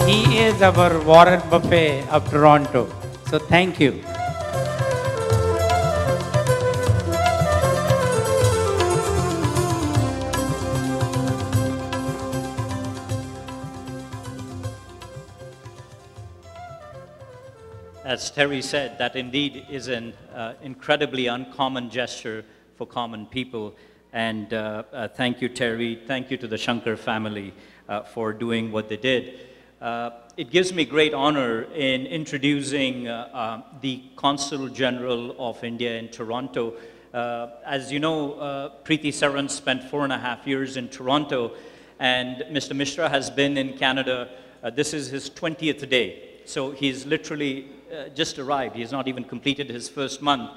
S13: He is our Warren Buffett of Toronto. So thank you.
S4: As Terry said, that indeed is an incredibly uncommon gesture for common people. And thank you, Terry. Thank you to the Shankar family for doing what they did. It gives me great honor in introducing the Consul General of India in Toronto. As you know, Preeti Saran spent 4.5 years in Toronto, and Mr. Mishra has been in Canada. This is his 20th day. So he's literally just arrived. He has not even completed his first month.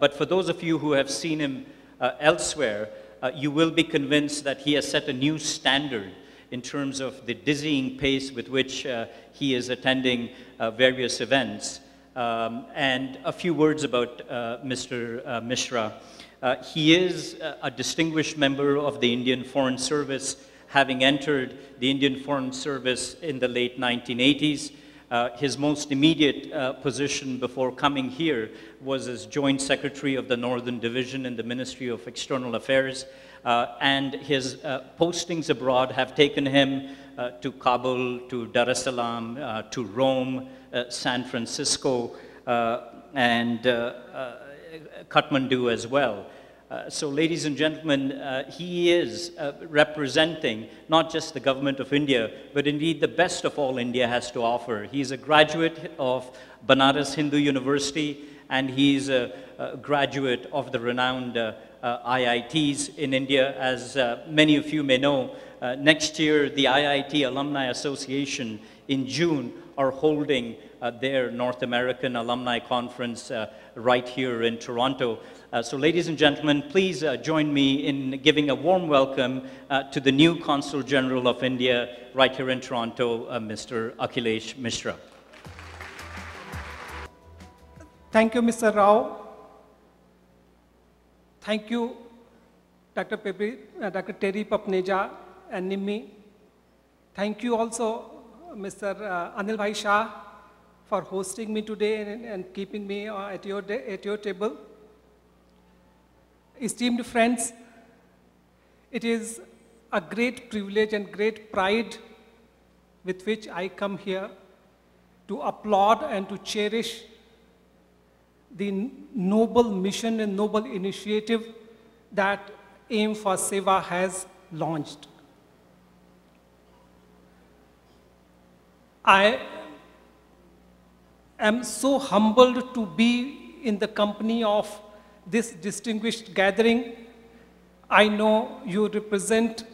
S4: But for those of you who have seen him elsewhere, you will be convinced that he has set a new standard in terms of the dizzying pace with which he is attending various events. And a few words about Mr. Mishra. He is a distinguished member of the Indian Foreign Service, having entered the Indian Foreign Service in the late 1980s. His most immediate position before coming here was as Joint Secretary of the Northern Division in the Ministry of External Affairs. And his postings abroad have taken him to Kabul, to Dar es Salaam, to Rome, San Francisco, and Kathmandu as well. So ladies and gentlemen, he is representing not just the government of India, but indeed the best of all India has to offer. He's a graduate of Banaras Hindu University, and he's a graduate of the renowned IITs in India. As many of you may know, next year the IIT Alumni Association in June are holding their North American Alumni Conference right here in Toronto. So ladies and gentlemen, please join me in giving a warm welcome to the new Consul General of India right here in Toronto, Mr. Akhilesh Mishra.
S16: Thank you, Mr. Rao. Thank you, Dr. Terry Papneja and Nimmi. Thank you also, Mr. Anil Bhai Shah, for hosting me today and keeping me at your table. Esteemed friends, it is a great privilege and great pride with which I come here to applaud and to cherish the noble mission and noble initiative that Aim for Seva has launched. I am so humbled to be in the company of this distinguished gathering. I know you represent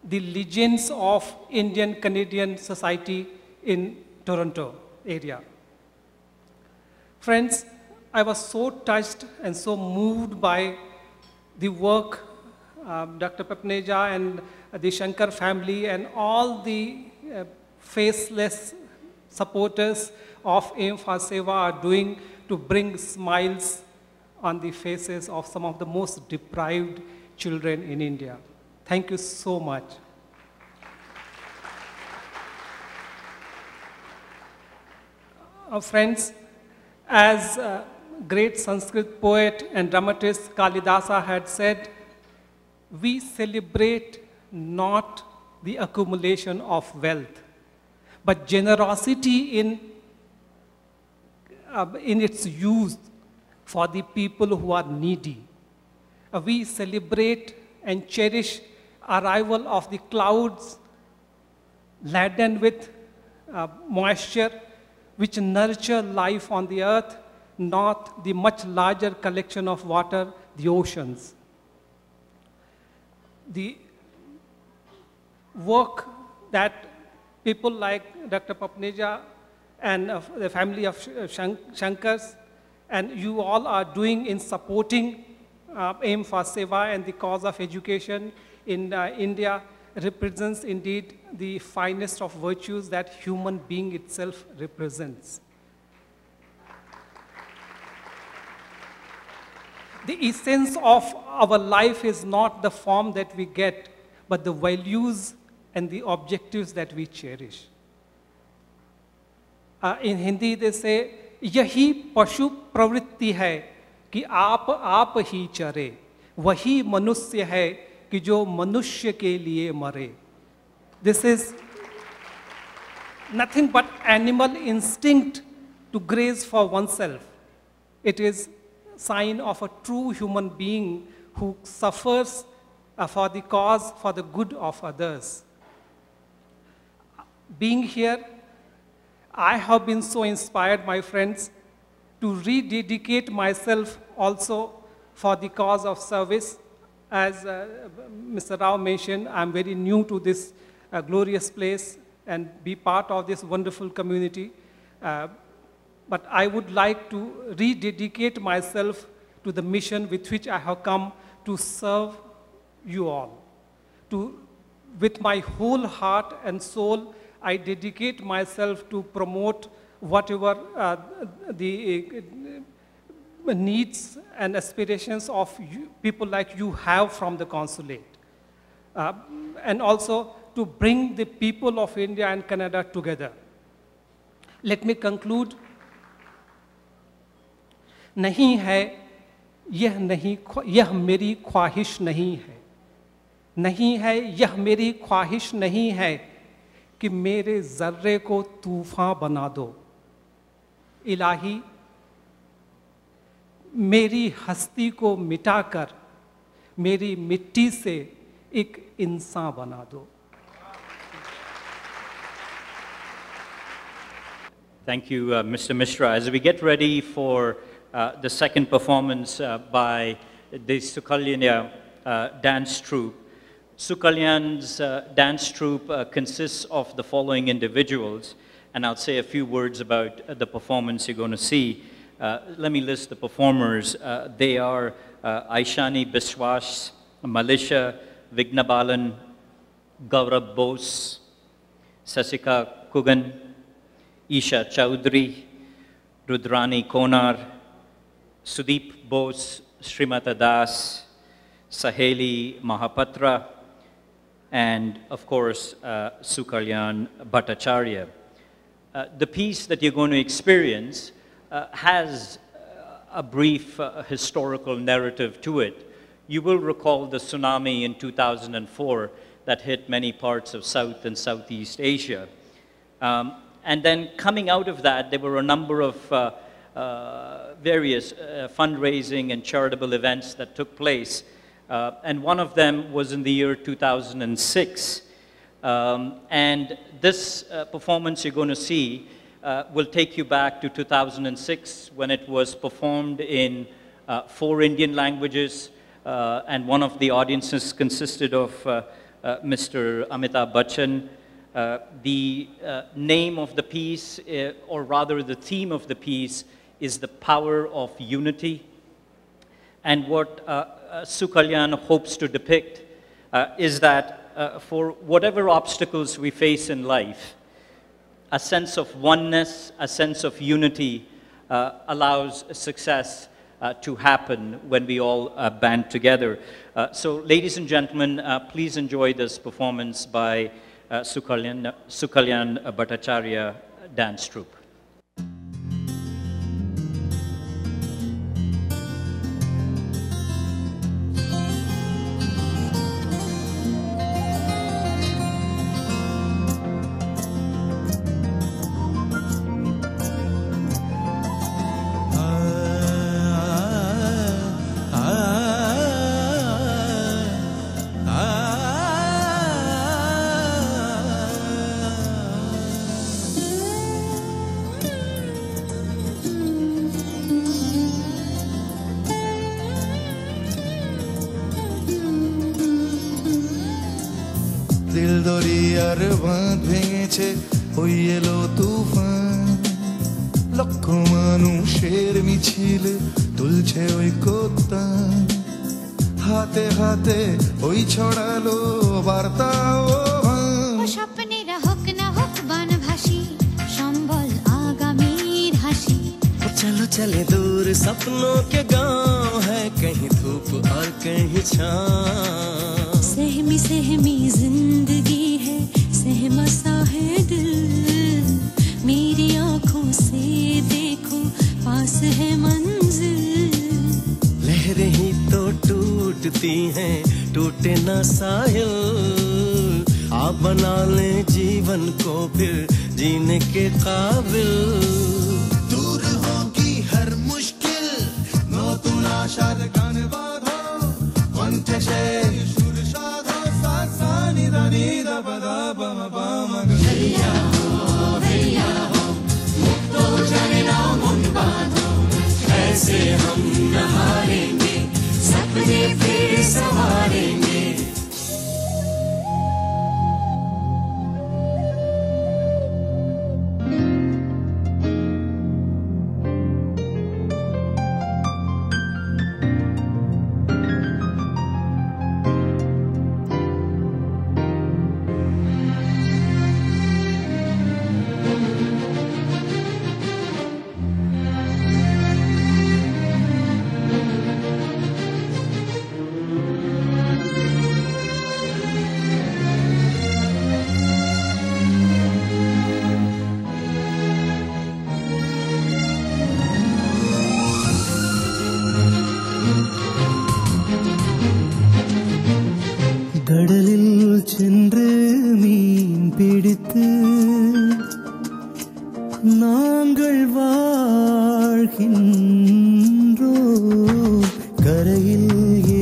S16: the legends of Indian Canadian society in Toronto area. Friends, I was so touched and so moved by the work Dr. Papneja and the Shankar family and all the faceless supporters of Aim for Seva are doing to bring smiles on the faces of some of the most deprived children in India. Thank you so much. Friends, as great Sanskrit poet and dramatist Kalidasa had said, we celebrate not the accumulation of wealth, but generosity in its use for the people who are needy. We celebrate and cherish arrival of the clouds laden with moisture which nurture life on the earth, not the much larger collection of water, the oceans. The work that people like Dr. Papneja and the family of Shankars and you all are doing in supporting Aim for Seva and the cause of education in India represents indeed the finest of virtues that human being itself represents. The essence of our life is not the form that we get, but the values and the objectives that we cherish. In Hindi they say, यही पशु प्रवृत्ति है कि आप ही चरे, वही मनुष्य है कि जो मनुष्य के लिए मरे. This is nothing but animal instinct to graze for oneself. It is sign of a true human being who suffers for the cause, for the good of others. Being here, I have been so inspired, my friends, to rededicate myself also for the cause of service. As Mr. Rao mentioned, I'm very new to this glorious place and be part of this wonderful community. But I would like to rededicate myself to the mission with which I have come to serve you all. With my whole heart and soul, I dedicate myself to promote whatever the needs and aspirations of people like you have from the consulate. And also to bring the people of India and Canada together. Let me conclude. नहीं है, यह मेरी ख्वाहिश नहीं है. नहीं है, यह मेरी ख्वाहिश नहीं है कि मेरे जर्रे को तूफान बना दो. इलाही, मेरी हस्ती को मिटाकर मेरी मिट्टी से एक इंसान बना दो.
S4: Thank you, Mr. Mishra. As we get ready for the second performance by the Sukalyanya dance troupe. Sukalyan's dance troupe consists of the following individuals. and I'll say a few words about the performance you're going to see. Let me list the performers. They are Aishani Biswas, Malisha Vignabalan, Gaurav Bose, Sasika Kugan, Isha Chaudhary, Rudrani Konar, Sudeep Bose, Srimata Das, Saheli Mahapatra, and of course, Sukalyan Bhattacharya. The piece that you're going to experience has a brief historical narrative to it. You will recall the tsunami in 2004 that hit many parts of South and Southeast Asia. And then coming out of that, there were a number of various fundraising and charitable events that took place. And one of them was in the year 2006. And this performance you're going to see will take you back to 2006 when it was performed in 4 Indian languages. And one of the audiences consisted of Mr. Amitabh Bachchan. The name of the piece, or rather the theme of the piece, is the power of unity. And what Sukalyan hopes to depict is that for whatever obstacles we face in life, a sense of oneness, a sense of unity allows success to happen when we all band together. So ladies and gentlemen, please enjoy this performance by Sukalyan Bhattacharya Dance Troupe.
S5: দিল দরিয়ার বাঁধ ভেঙেছে ওই এলো তুফান লক্ষ মানুষের মিছিল তুলছে ওই কোত্তান হাতে হাতে ওই ছড়ালো বার্তা ও
S2: স্বপ্নেরা হোক না হোক বানভাসী সম্বল আগামীর হাসি
S17: चलो चले दूर सपनों के गांव है कहीं धूप और कहीं छाँव
S2: सहमी सहमी जिंदगी है सहमा सा है दिल मेरी आँखों से देखो पास है मंजिल
S17: लहरें ही तो टूटती हैं टूटे ना साहिल आप बना ले जीवन को फिर जीने के काबिल
S5: दूर होगी हर मुश्किल नतून आशार गान बाঁধো কণ্ঠে সেই সুর সাধো সানি রানি দা বাদা বাম বাম
S2: हैया हो मुक्तो जाने ना मन बांधो ऐसे हम न हारेंगे सपने फिर संवारेंगे
S5: கடலில் சென்று மீன் பிடித்து நாங்கள் வாழ்கின்றோம் கரையில்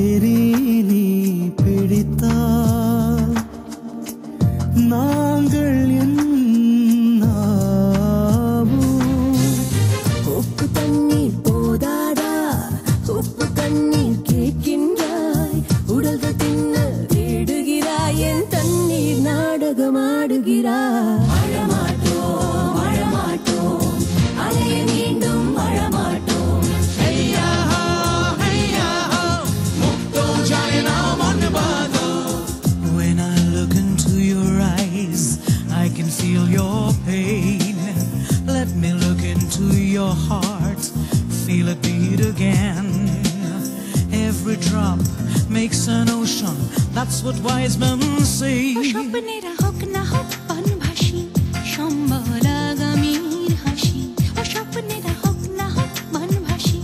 S5: ஏறி நீ பிடித்தால் நாங்கள்
S2: உப்பு தண்ணீர் போதாதா உப்பு தண்ணீர் கேட்கின்றாய் உடல்கள் தின்ன தேடுகிறாய் என் தண்ணீர் makes an ocean. That's what wise men say.
S18: স্বপ্নেরা হোক না হোক বনভাসী সম্বলাগামীর হাসি ও স্বপ্নেরা হোক না হোক বনভাসী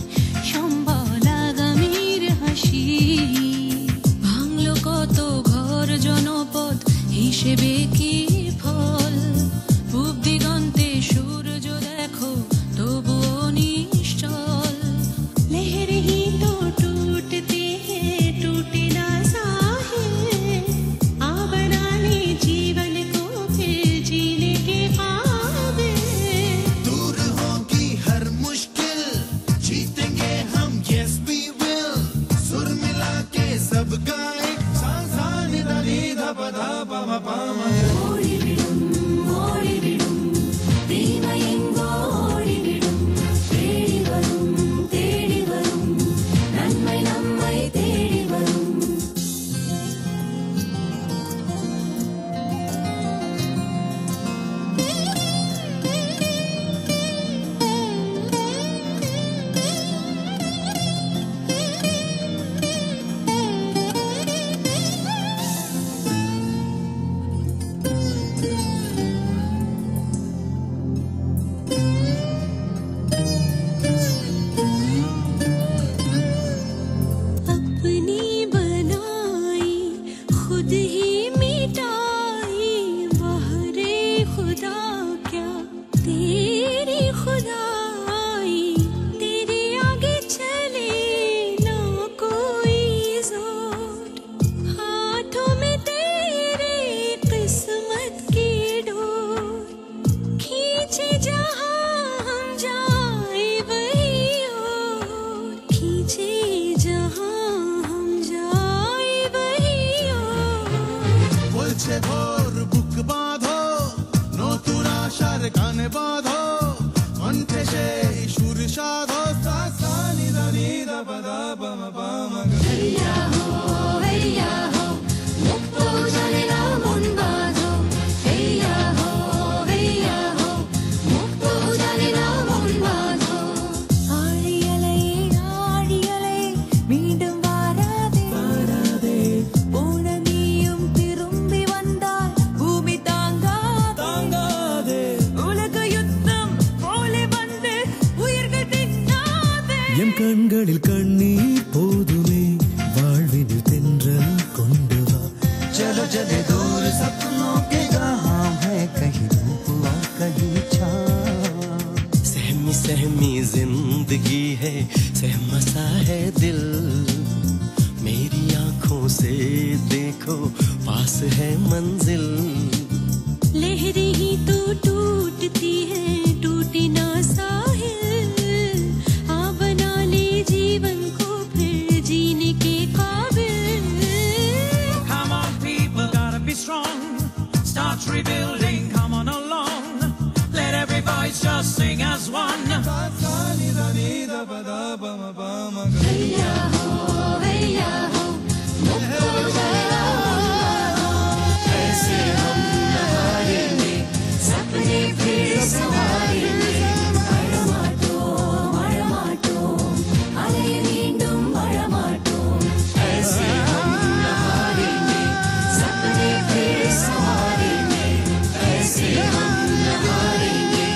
S18: সম্বলাগামীর হাসি ভাঙলো কত ঘর জনপদ হিসেবে কি ফল পূব দিগন্তে সূর্য দেখো তবুও নিশ্চল लहरें ही तो टूटती है टूटे ना साहिल आ बना ले जीवन को फिर जीने के काबिल
S5: दूर होगी हर मुश्किल जीतेंगे हम yes we will सुर मिला के सब गाए सा सा नि दा नि धा pa dha pa ma pa ma
S2: ஓடிவிடும் தீமை எங்கோ ஓடிவிடும் தேடி வரும் நன்மை நம்மை தேடி வரும்
S18: अपनी बनाई खुद ही मिटाई बहरे खुदा क्या तेरी खुदाई तेरे आगे चले ना कोई जोर हाथों में तेरे किस्मत की डोर खींचे जहाँ हम जाए वही ओर खींचे जहाँ हम जाए वही ओर
S5: বলছে ভোর বুক বাঁধো নতুন আশার গান বাঁধো কণ্ঠে সেই সুর সাধো সা সা নি দা নি দা pa dha pa ma pa ma ga
S2: हैया हो मुक्तो जाने ना मन बाधो हैया हो मुक्तो जाने ना मन बाधो ஆழியலை மீண்டும் வாராதே போன நீயும் திரும்பி வந்தால் பூமி தாங்காதே உலக யுத்தம் போல வந்து உயிர்கள் தின்னாதே
S17: எம் கண்களில் கண்ணீர் போதுமே வாழ்வினில் தென்றல் கொண்டு வா
S2: चलो चले दूर सपनों के कहाँ है कहीं धूप और कहीं छाँव
S17: सहमी सहमी जिंदगी है सहमा सा है दिल मेरी आंखों से देखो पास है मंजिल
S18: लहरें ही तो टूटती है टूटे ना साहिल आ बना ले जीवन को फिर जीने के काबिल
S2: Come on people, gotta be strong. Start rebuilding, come on along. Let every voice just sing as one.
S5: sa sa ni da ni da pa dha pa ma pa ma ga
S2: हैया हो मुक्तो जाने ना मन बाधो ऐसे हम नहारेंगे सपने फिर संवारेंगे மழமாட்டோம் அலை மீண்டும் மழமாட்டோம் ऐसे हम नहारेंगे सपने फिर संवारेंगे ऐसे हम नहारेंगे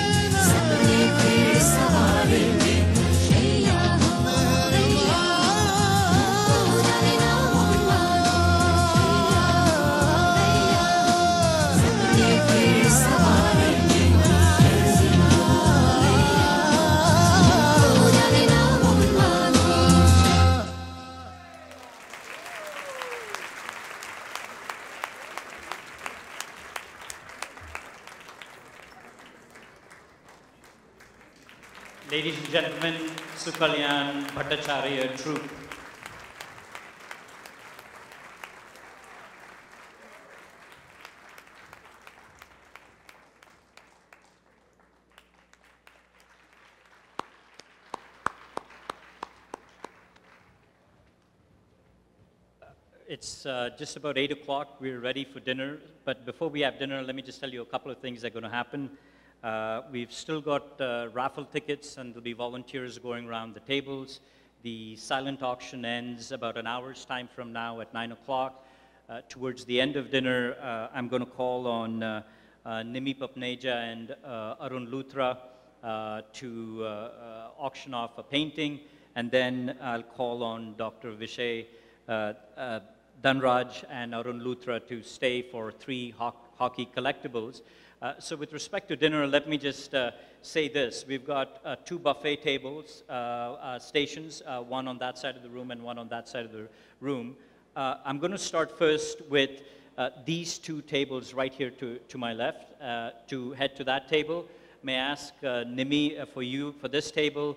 S2: सपने फिर संवारेंगे हैया हो मुक्तो जाने ना मन बाधो सपने फिर संवारेंगे ऐसे मुक्तो जाने ना मन बाधो
S4: Ladies and gentlemen, Sukalyan Bhattacharya Troupe. It's just about 8 o'clock. We're ready for dinner. But before we have dinner, let me just tell you a couple of things that are going to happen. We've still got raffle tickets, and there'll be volunteers going around the tables. The silent auction ends about an hour's time from now at 9 o'clock. Towards the end of dinner, I'm going to call on Nimi Papneja and Arun Luthra to auction off a painting, and then I'll call on Dr. Vishay Dhanraj and Arun Luthra to stay for 3 hockey collectibles. So with respect to dinner, let me just say this. We've got 2 buffet tables, stations, one on that side of the room and one on that side of the room. I'm going to start first with these 2 tables right here to my left. To head to that table, may I ask Nimi for this table,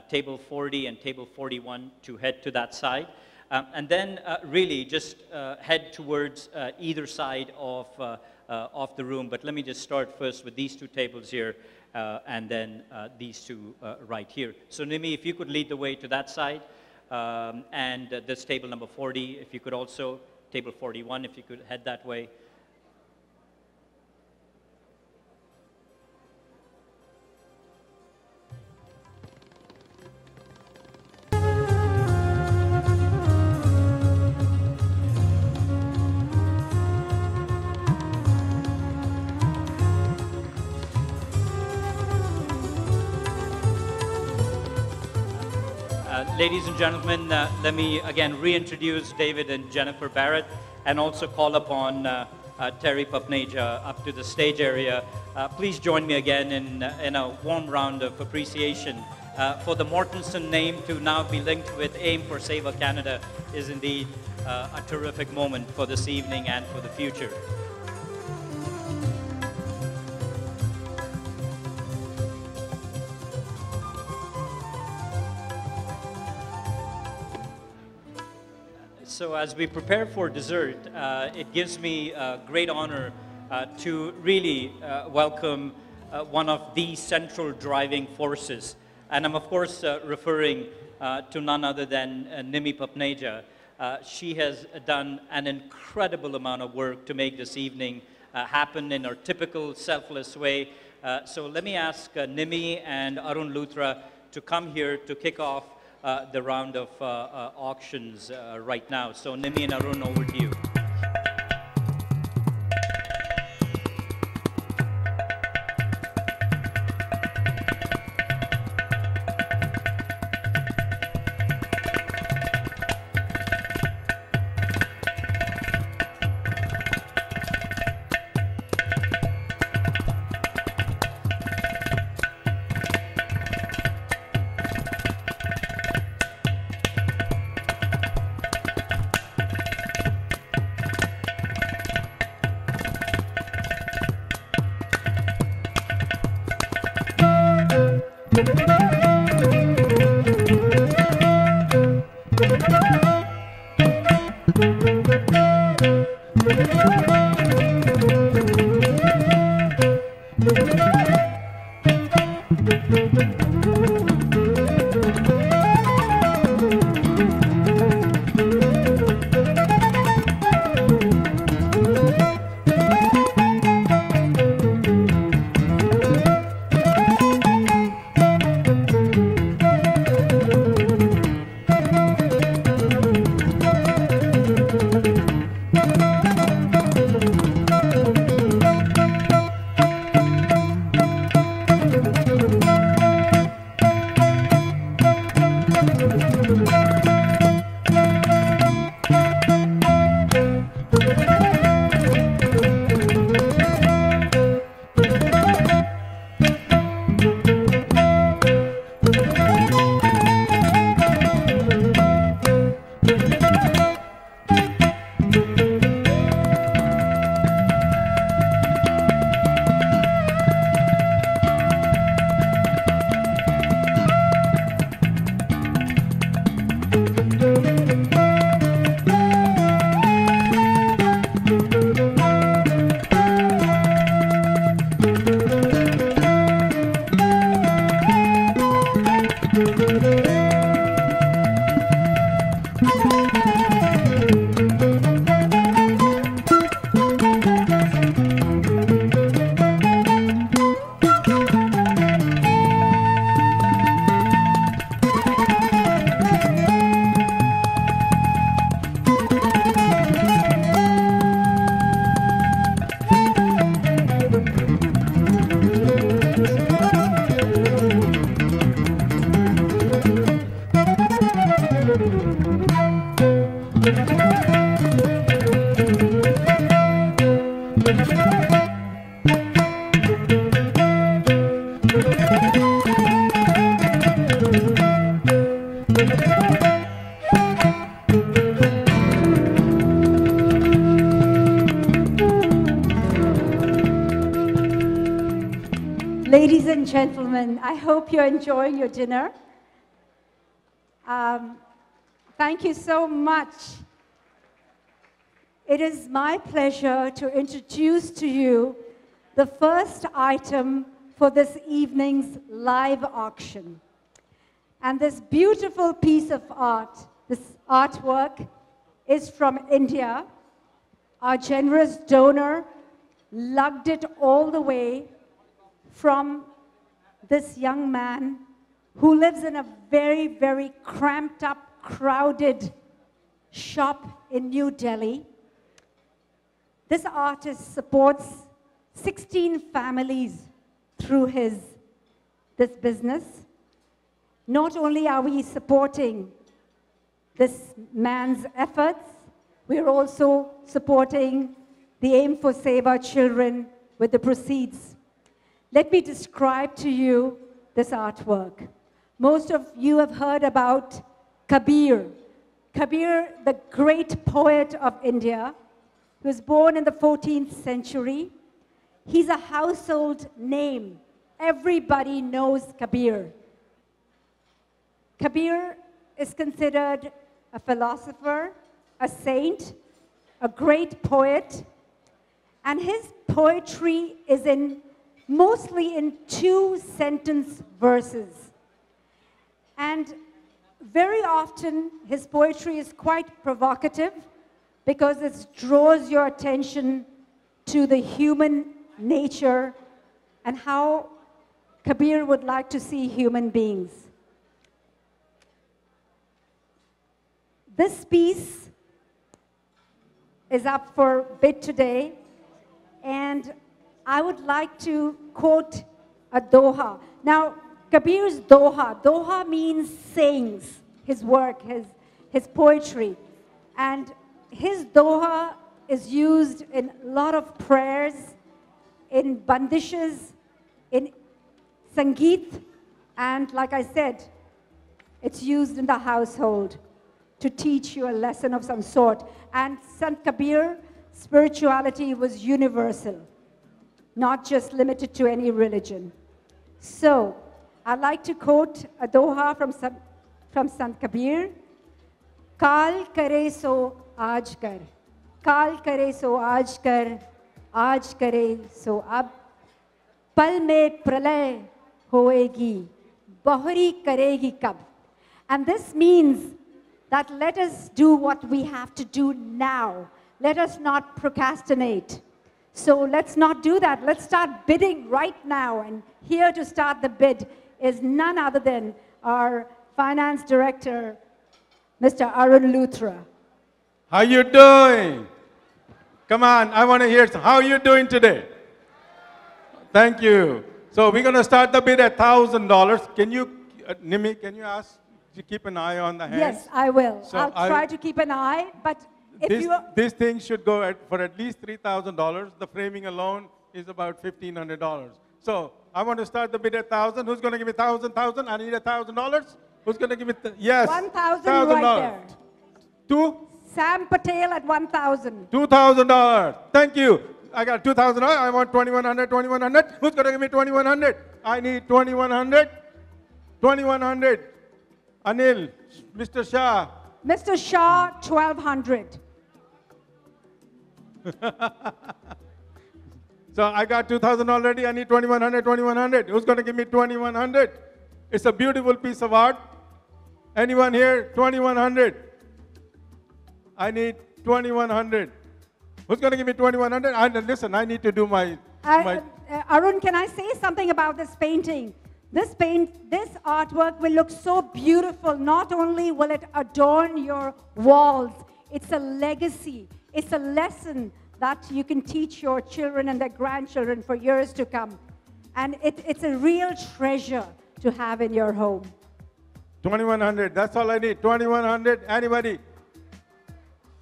S4: table 40 and table 41 to head to that side. And then really just head towards either side of the room. But let me just start first with these 2 tables here and then these 2 right here. So Nimi, if you could lead the way to that side, and this table number 40, if you could also, table 41, if you could head that way. Ladies and gentlemen, let me again reintroduce David and Jennifer Barrett, and also call upon Terry Papneja up to the stage area. Please join me again in a warm round of appreciation for the Mortensen name to now be linked with Aim for Seva Canada is indeed a terrific moment for this evening and for the future. So as we prepare for dessert, it gives me great honor to really welcome one of the central driving forces. And I'm of course referring to none other than Nimi Papneja. She has done an incredible amount of work to make this evening happen in her typical selfless way. So let me ask Nimi and Arun Luthra to come here to kick off the round of auctions right now. So Nimi and Arun, over to you.
S19: Ladies and gentlemen, I hope you're enjoying your dinner. Thank you so much. It is my pleasure to introduce to you the first item for this evening's live auction. And this beautiful piece of art, this artwork, is from India. Our generous donor lugged it all the way from this young man who lives in a very, very cramped up, crowded shop in New Delhi. This artist supports 16 families through this business. Not only are we supporting this man's efforts, we are also supporting the Aim for Seva children with the proceeds. Let me describe to you this artwork. Most of you have heard about Kabir. Kabir, the great poet of India, who was born in the 14th century. He's a household name. Everybody knows Kabir. Kabir is considered a philosopher, a saint, a great poet, and his poetry is mostly in 2-sentence verses. And very often his poetry is quite provocative because it draws your attention to the human nature and how Kabir would like to see human beings. This piece is up for bid today, and I would like to quote a doha. Now, Kabir's doha means sayings, his work, his poetry. And his doha is used in a lot of prayers, in bandishes, in sangeet, and like I said, it's used in the household to teach you a lesson of some sort. And Sant Kabir, spirituality was universal, not just limited to any religion. So, I'd like to quote a doha from Sant Kabir. Kal kare so aaj kar, kal kare so aaj kare so ab, pal mein pralay hoegi, bahri karegi kab. And this means that let us do what we have to do now. Let us not procrastinate. So let's not do that. Let's start bidding right now. And here to start the bid is none other than our finance director, Mr. Arun Luthra.
S20: How you doing? Come on, I want to hear how you doing today. Thank you. So we're going to start the bid at $1,000. Can you, Nimi, can you ask to keep an eye on the hands?
S19: Yes, I will.
S20: So
S19: I'll try to keep an eye, but if
S20: this thing should go for at least $3,000. The framing alone is about $1,500. So I want to start the bid at 1,000. Who's going to give me 1,000? I need $1,000. Who's going to give me? Yes.
S19: 1,000 right there.
S20: Two?
S19: Sam Patel at 1,000.
S20: $2,000. Thank you. I got $2,000. I want 2,100. 2,100. Who's going to give me 2,100? I need 2,100. 2,100. Anil, Mr. Shah.
S19: Mr. Shah, 1,200.
S20: So I got 2,000 already. I need 2,100. 2,100. Who's going to give me 2,100? It's a beautiful piece of art. Anyone here? 2,100. I need 2,100. Who's going to give me 2,100? Listen, I need to do my...
S19: Arun, can I say something about this painting? This artwork will look so beautiful. Not only will it adorn your walls, it's a legacy. It's a lesson that you can teach your children and their grandchildren for years to come. And it's a real treasure to have in your home.
S20: 2,100. That's all I need. 2,100. Anybody?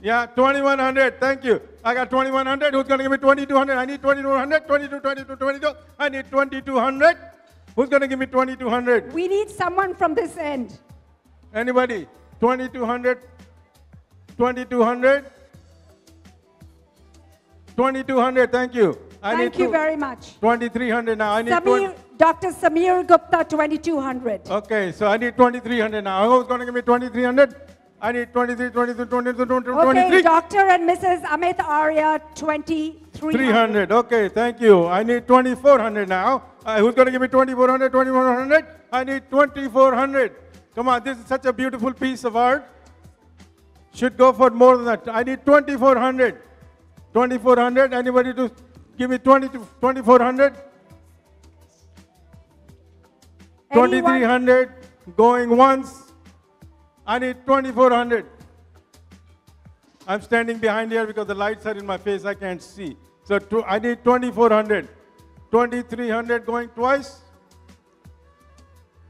S20: Yeah, 2100. Thank you. I got 2100. Who's going to give me 2200? I need 2200. 22. I need 2200. Who's going to give me 2200?
S19: We need someone from this end.
S20: Anybody? 2200. 2200. 2200. Thank you.
S19: Thank you very much.
S20: 2300 now. I need
S19: Dr. Samir Gupta, 2200.
S20: Okay, so I need 2300 now. Who's going to give me 2300? I need 23, 22, 22, 23.
S19: Okay, Dr. and Mrs. Amit Arya, 2300.
S20: 300. Okay, thank you. I need 2400 now. Who's going to give me 2400? 2400? I need 2400. Come on, this is such a beautiful piece of art. Should go for more than that. I need 2400. 2400. Anybody to give me 2400? 2300. Going once. I need 2400. I'm standing behind here because the lights are in my face. I can't see. So I need 2400. 2300 going twice.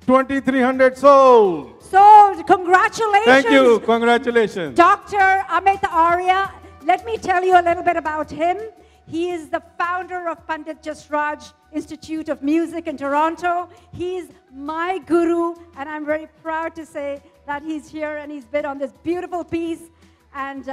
S20: 2300 sold.
S19: Sold. Congratulations.
S20: Thank you. Congratulations.
S19: Dr. Amit Arya, let me tell you a little bit about him. He is the founder of Pandit Jasraj Institute of Music in Toronto. He's my guru, and I'm very proud to say that he's here and he's been on this beautiful piece. And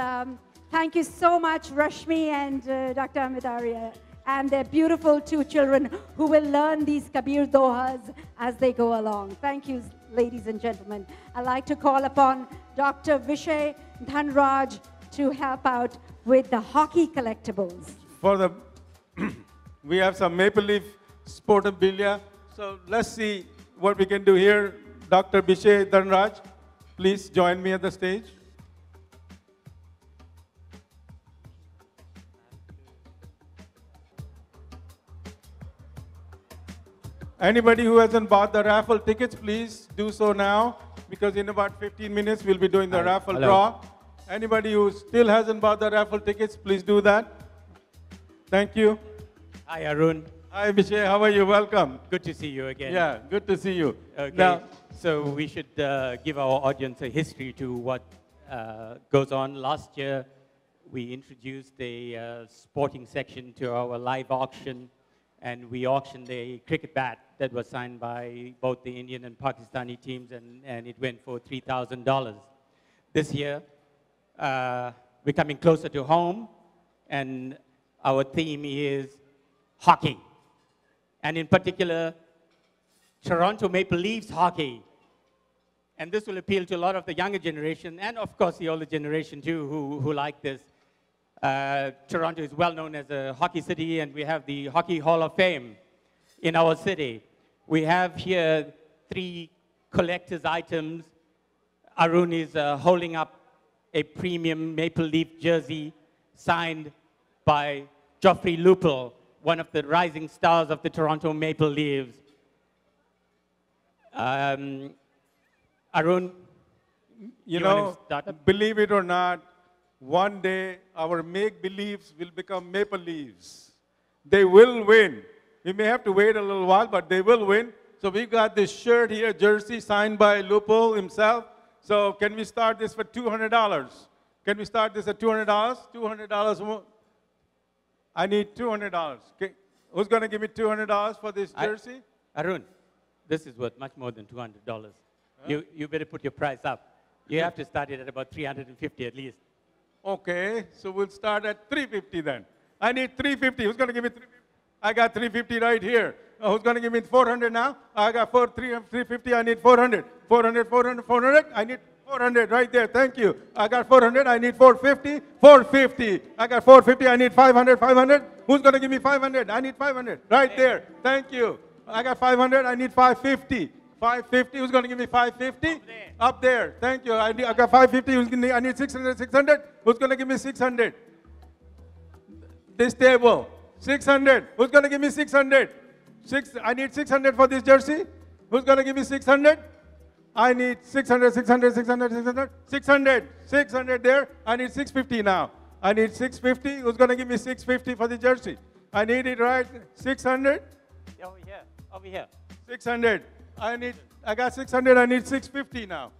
S19: thank you so much, Rashmi and Dr. Amit Arya, and their beautiful two children who will learn these Kabir Dohas as they go along. Thank you, ladies and gentlemen. I'd like to call upon Dr. Vishay Dhanraj to help out with the hockey collectibles.
S20: For the, we have some maple leaf sportabilia. So let's see what we can do here. Dr. Vishay Dhanraj, please join me at the stage. Anybody who hasn't bought the raffle tickets, please do so now, because in about 15 minutes we'll be doing the raffle draw. Anybody who still hasn't bought the raffle tickets, please do that. Thank you.
S21: Hi, Arun.
S20: Hi, Vishay. How are you? Welcome.
S21: Good to see you again.
S20: Yeah, good to see you.
S21: Okay.
S20: Now,
S21: so we should give our audience a history to what goes on. Last year, we introduced a sporting section to our live auction, and we auctioned a cricket bat that was signed by both the Indian and Pakistani teams, and it went for $3,000. This year, we're coming closer to home, and our theme is hockey. And in particular, Toronto Maple Leafs hockey. And this will appeal to a lot of the younger generation, and of course the older generation too, who like this. Toronto is well known as a hockey city, and we have the Hockey Hall of Fame in our city. We have here 3 collector's items. Arun is holding up a premium Maple Leaf jersey signed by Geoffrey Lupel, one of the rising stars of the Toronto Maple Leafs. Arun,
S20: you know, believe it or not, one day our make-believes will become maple leaves. They will win. We may have to wait a little while, but they will win. So we got this shirt here, jersey signed by Lupel himself. So can we start this for $200? Can we start this at $200? $200 more. I need $200. Okay. Who's going to give me $200 for this jersey?
S21: Arun, this is worth much more than $200. Huh? You better put your price up. You have to start it at about $350 at least.
S20: Okay, so we'll start at $350 then. I need $350. Who's going to give me $350? I got $350 right here. Who's going to give me $400 now? I got $350. I need $400. $400. I need $400 right there. Thank you. I got $400. I need $450. $450. I got $450. I need $500. $500. Who's going to give me $500? I need $500 right there. Thank you. I got $500. I need $550. $550. Who's going to give me $550? Up there. Thank you. I got $550. I need $600. $600. Who's going to give me $600? This table. $600. Who's going to give me $600? I need $600 for this jersey. Who's going to give me $600? I need $600, $600, $600, $600, $600 there. I need $650 now. I need $650. Who's going to give me $650 for the jersey? I need it right. $600.
S21: Over here. Over here.
S20: $600. I got $600. I need $650 now.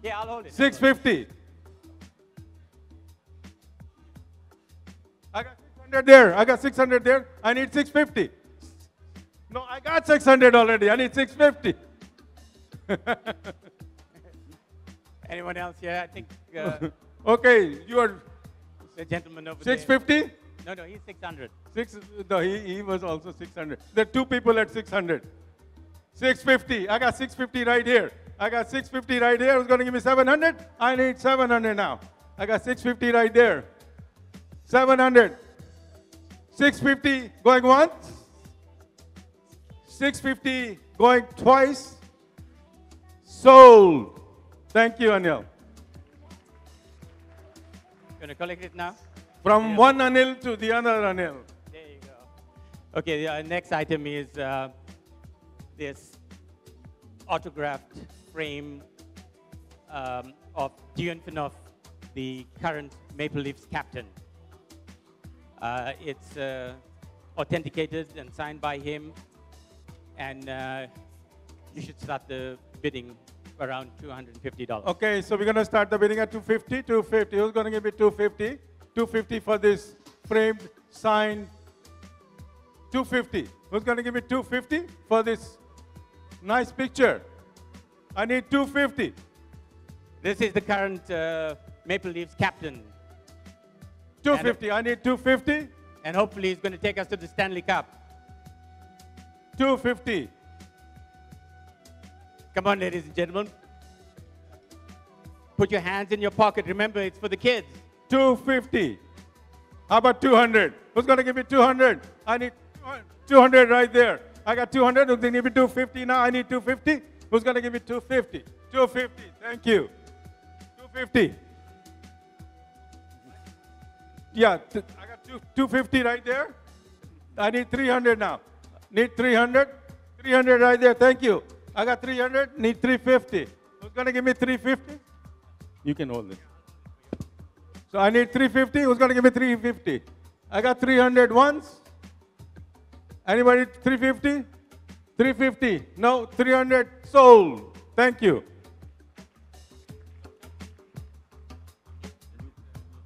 S21: Yeah, I'll hold it.
S20: 650. I got 600 there. I got 600 there. I need 650. No, I got 600 already. I need 650.
S21: Anyone else here? I think
S20: Okay, you are
S21: the gentleman over
S20: 650?
S21: there. No, he's 600.
S20: No, he was also 600. There are two people at 600. 650. I got 650 right here. I got 650 right here. Who's going to give me 700? I need 700 now. I got 650 right there. 700. 650 going once. 650 going twice. Sold. Thank you, Anil.
S21: Going to collect it now?
S20: From one Anil to the other Anil.
S21: There you go. Okay, the next item is this autographed frame of Dion Phaneuf, the current Maple Leafs captain. It's authenticated and signed by him, and you should start the bidding around $250.
S20: Okay, so we're going to start the bidding at 250. 250. Who's going to give me 250? 250 for this framed, signed. 250. Who's going to give me 250 for this nice picture? I need 250.
S21: This is the current Maple Leafs captain.
S20: 250. I need 250.
S21: And hopefully he's going to take us to the Stanley Cup.
S20: 250.
S21: Come on, ladies and gentlemen. Put your hands in your pocket. Remember, it's for the kids.
S20: 250. How about 200? Who's going to give me 200? I need 200 right there. I got 200. Who's going to give me 250 now? I need 250. Who's going to give me 250? 250. Thank you. 250. Yeah, I got 250 right there. I need 300 now. Need 300. 300 right there. Thank you. I got 300. Need 350. Who's going to give me 350? You can hold it. So I need 350. Who's going to give me 350? I got 300 once. Anybody 350? 350. No, 300 sold. Thank you.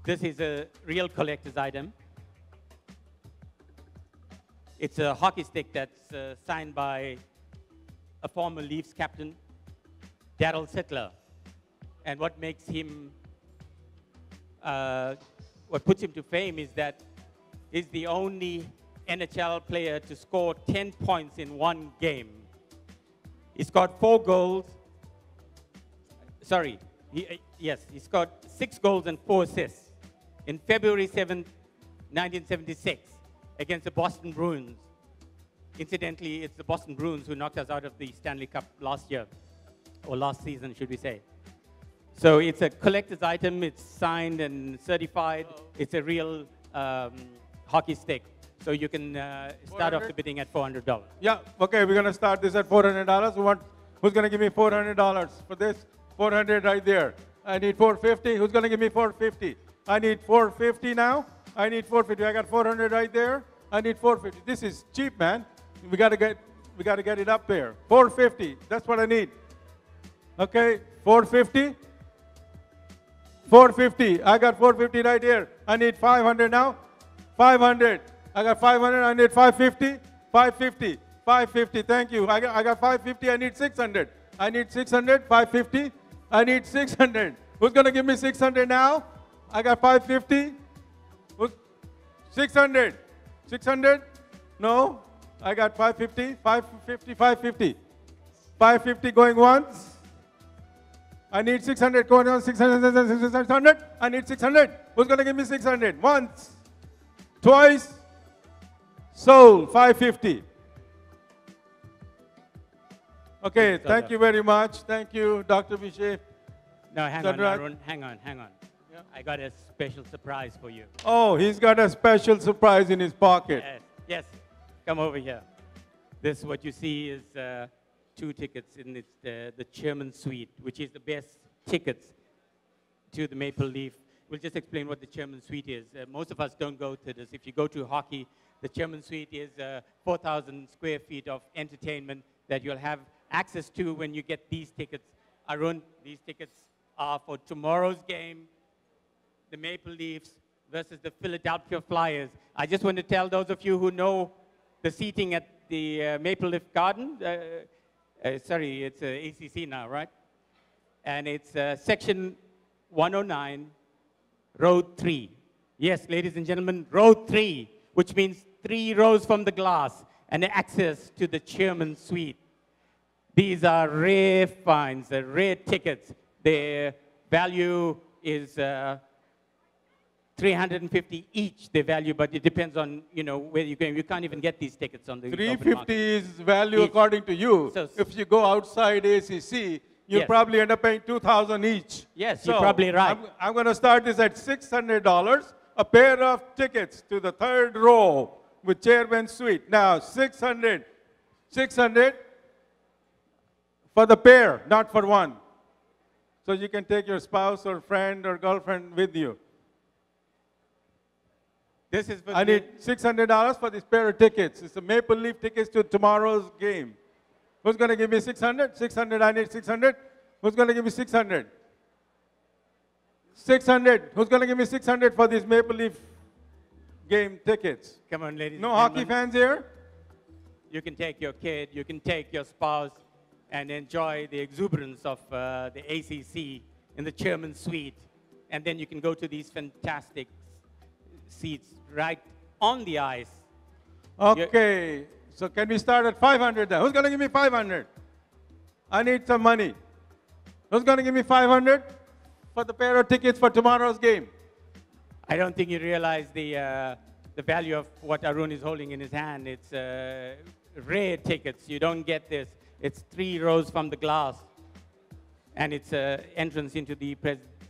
S21: This is a real collector's item. It's a hockey stick that's signed by a former Leafs captain, Darryl Sittler. And what makes him, what puts him to fame is that he's the only NHL player to score 10 points in one game. He scored 4 goals. Sorry, he scored 6 goals and 4 assists in February 7th, 1976 against the Boston Bruins. Incidentally, it's the Boston Bruins who knocked us out of the Stanley Cup last year, or last season, should we say. So it's a collector's item. It's signed and certified. It's a real hockey stick. So you can start off the bidding at $400.
S20: Yeah, okay, we're going to start this at $400. Who's going to give me $400 for this? 400 right there. I need 450. Who's going to give me 450? I need 450 now. I need 450. I got 400 right there. I need 450. This is cheap, man. We got to get it up there. 450. That's what I need. Okay, 450. 450. I got 450 right here. I need 500 now. 500. I got 500. I need 550. 550. 550. Thank you. I got 550. I need 600. I need 600. 550. I need 600. Who's going to give me 600 now? I got 550. 600. 600? No. I got 550. 550. 550. 550 going once. I need 600 going on. 600. 600. I need 600. Who's going to give me 600? Once. Twice. Sold. 550. Okay, thank you very much. Thank you, Dr. Vishay.
S21: No, hang on, Arun. Hang on. Yeah. I got a special surprise for you.
S20: Oh, he's got a special surprise in his pocket.
S21: Yes. Come over here. This, what you see, is 2 tickets in the Chairman Suite, which is the best tickets to the Maple Leaf. We'll just explain what the Chairman Suite is. Most of us don't go to this. If you go to hockey, the Chairman Suite is 4,000 square feet of entertainment that you'll have access to when you get these tickets. Arun, these tickets are for tomorrow's game, the Maple Leafs versus the Philadelphia Flyers. I just want to tell those of you who know the seating at the Maple Leaf Garden, sorry, it's ACC now, right? And it's section 109, row 3. Yes, ladies and gentlemen, row 3, which means 3 rows from the glass and access to the chairman's suite. These are rare finds, rare tickets. Their value is 350 each, the value, but it depends on, you know, where you're going. You can't even get these tickets on the open
S20: 350
S21: market.
S20: is value
S21: Each.
S20: according to you.
S21: So,
S20: if you go outside ACC, you'll
S21: Yes.
S20: probably end up paying $2,000 each.
S21: Yes, you're probably right.
S20: I'm going to start this at $600, a pair of tickets to the 3rd row with chairman's suite. Now, 600 for the pair, not for one. So you can take your spouse or friend or girlfriend with you.
S21: This is
S20: I need $600 for this pair of tickets. It's the Maple Leaf tickets to tomorrow's game. Who's going to give me 600? 600, I need 600. Who's going to give me 600? 600. Who's going to give me 600 for these Maple Leaf game tickets?
S21: Come on, ladies
S20: No
S21: and
S20: hockey
S21: gentlemen.
S20: fans here?
S21: You can take your kid, you can take your spouse, and enjoy the exuberance of the ACC in the chairman's suite. And then you can go to these fantastic seats right on the ice.
S20: Okay, so can we start at 500 then? Who's going to give me 500? I need some money. Who's going to give me 500 for the pair of tickets for tomorrow's game?
S21: I don't think you realize the value of what Arun is holding in his hand. It's rare tickets. You don't get this. It's 3 rows from the glass. And it's entrance into the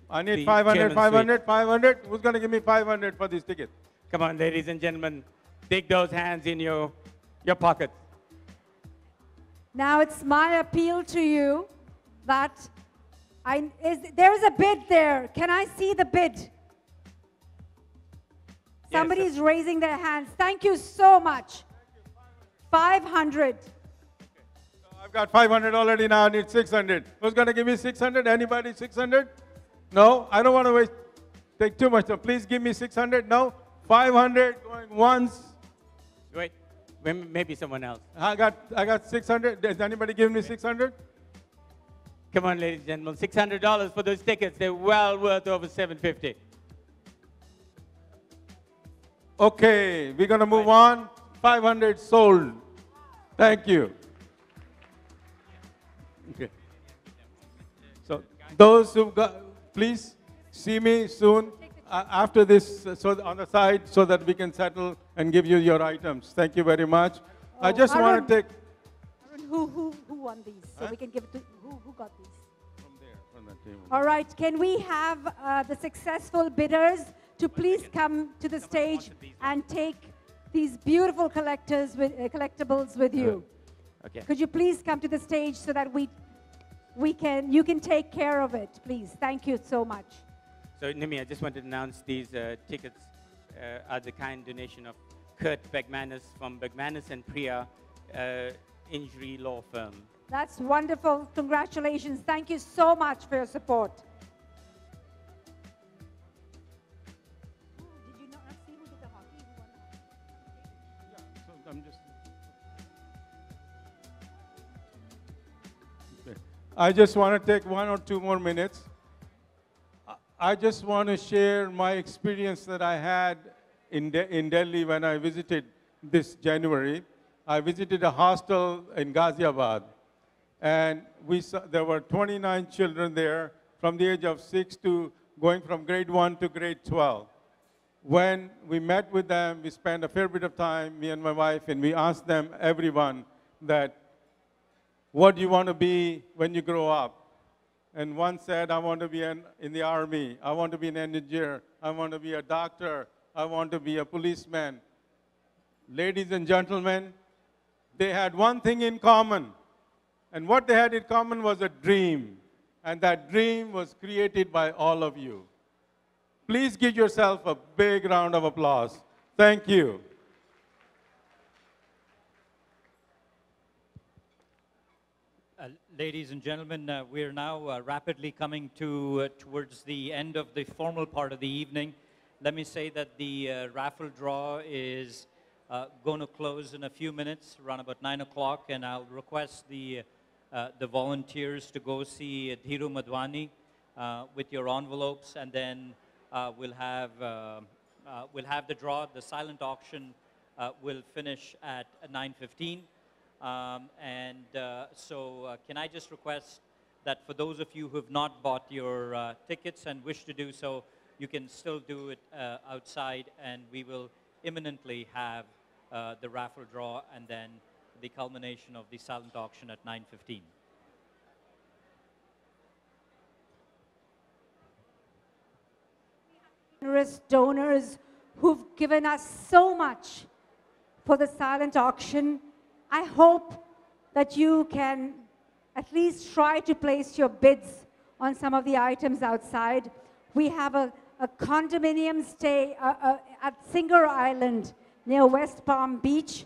S20: I need 500, 500, 500. Who's going to give me 500 for this ticket?
S21: Come on, ladies and gentlemen. Dig those hands in your pocket.
S19: Now it's my appeal to you that there's a bid there. Can I see the bid? Somebody's raising their hands. Thank you so much. 500.
S20: I've got 500 already now. I need 600. Who's going to give me 600? Anybody 600? No, I don't want to take too much. So please give me 600. No, 500 going once.
S21: Wait, maybe someone else.
S20: I got 600. Does anybody give me 600?
S21: Come on, ladies and gentlemen. $600 for those tickets. They're well worth over $750.
S20: Okay, we're going to move on. 500 sold. Thank you. Okay. So those who got, please see me soon after this, so on the side, so that we can settle and give you your items. Thank you very much. I just want to take.
S19: Arun, who won these? So we can give it to who got these?
S20: From there, from that table.
S19: All right, can we have the successful bidders to please come to the stage and take these beautiful collectibles with you?
S21: Okay.
S19: Could you please come to the stage so that you can take care of it, please? Thank you so much.
S21: So, Nimi, I just wanted to announce these tickets are the kind donation of Kurt Begmanis from Begmanis and Priya Injury Law Firm.
S19: That's wonderful. Congratulations. Thank you so much for your support. Did you not see who did the hockey?
S20: So I'm just. I just want to take 1 or 2 more minutes. I just want to share my experience that I had in Delhi when I visited this January. I visited a hostel in Ghaziabad, and there were 29 children there from the age of 6 to going from grade 1 to grade 12. When we met with them, we spent a fair bit of time, me and my wife, and we asked them, everyone, that what do you want to be when you grow up? And one said, I want to be in the army. I want to be an engineer. I want to be a doctor. I want to be a policeman. Ladies and gentlemen, they had one thing in common. And what they had in common was a dream. And that dream was created by all of you. Please give yourself a big round of applause. Thank you.
S4: Ladies and gentlemen, we're now rapidly coming towards the end of the formal part of the evening. Let me say that the raffle draw is going to close in a few minutes, around about 9 o'clock, and I'll request the volunteers to go see Dhiru Madhwani with your envelopes, and then we'll have the draw. The silent auction will finish at 9:15. So can I just request that for those of you who have not bought your tickets and wish to do so, you can still do it outside, and we will imminently have the raffle draw and then the culmination of the silent auction at 9:15.
S19: Generous donors who've given us so much for the silent auction. I hope that you can at least try to place your bids on some of the items outside. We have a condominium stay at Singer Island near West Palm Beach.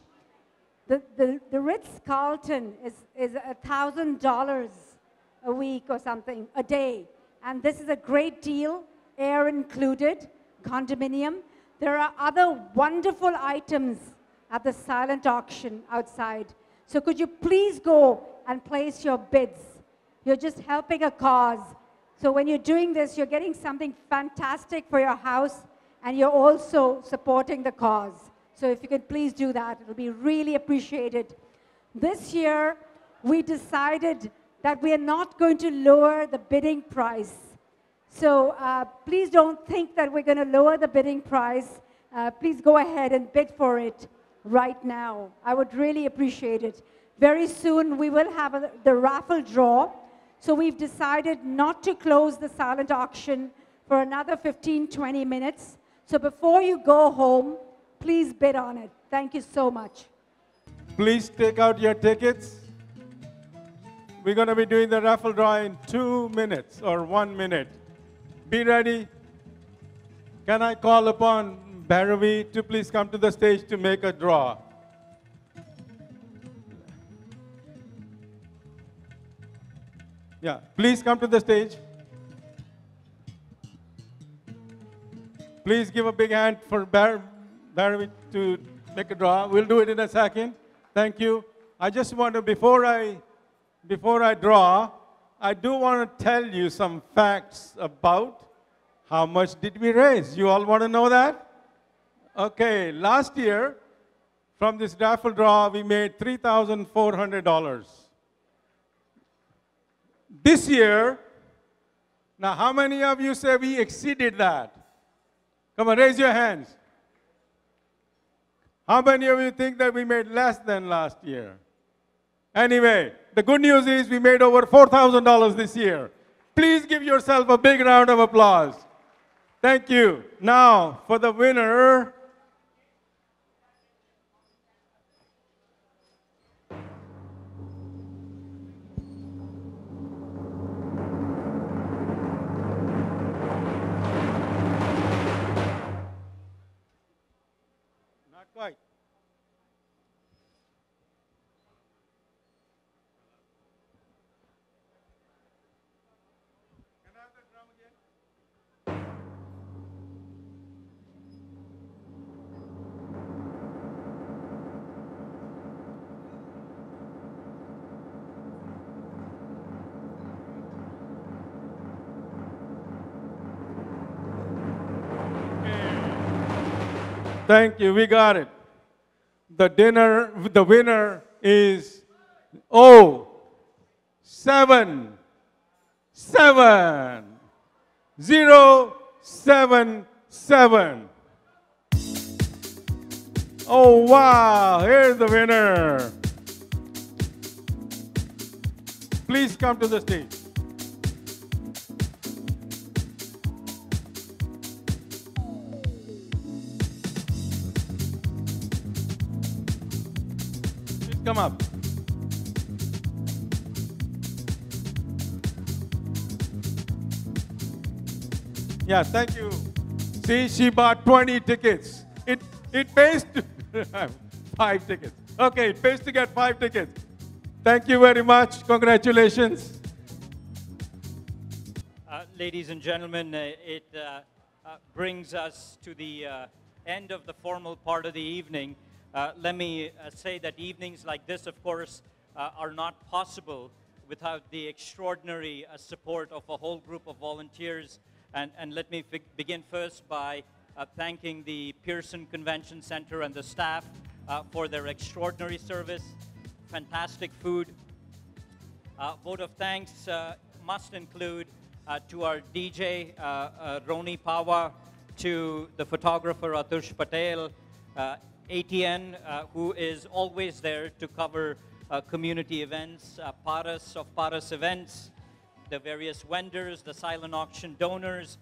S19: The Ritz-Carlton is $1,000 a week or something, a day. And this is a great deal, air included, condominium. There are other wonderful items at the silent auction outside. So could you please go and place your bids? You're just helping a cause. So when you're doing this, you're getting something fantastic for your house, and you're also supporting the cause. So if you could please do that, it'll be really appreciated. This year, we decided that we are not going to lower the bidding price. So please don't think that we're going to lower the bidding price. Please go ahead and bid for it right now. I would really appreciate it. Very soon we will have the raffle draw. So we've decided not to close the silent auction for another 15-20 minutes. So before you go home, please bid on it. Thank you so much.
S20: Please take out your tickets. We're going to be doing the raffle draw in 2 minutes or 1 minute. Be ready. Can I call upon Bhairavi to please come to the stage to make a draw? Yeah, please come to the stage. Please give a big hand for Bhairavi to make a draw. We'll do it in a second. Thank you. I just want to, before I draw, I do want to tell you some facts about how much did we raise. You all want to know that? Okay, last year, from this raffle draw, we made $3,400. This year, now how many of you say we exceeded that? Come on, raise your hands. How many of you think that we made less than last year? Anyway, the good news is we made over $4,000 this year. Please give yourself a big round of applause. Thank you. Now, for the winner, not quite. Thank you, we got it. The winner is 077. Oh wow, here's the winner. Please come to the stage. Come up. Yeah, thank you. See, she bought 20 tickets. It pays to 5 tickets. Okay, it pays to get 5 tickets. Thank you very much. Congratulations.
S4: Ladies and gentlemen, it brings us to the end of the formal part of the evening. Let me say that evenings like this, of course, are not possible without the extraordinary support of a whole group of volunteers. And let me begin first by thanking the Pearson Convention Center and the staff for their extraordinary service, fantastic food. Vote of thanks must include to our DJ, Roni Pawa, to the photographer, Atush Patel, ATN, who is always there to cover community events, Paras of Paras events, the various vendors, the silent auction donors.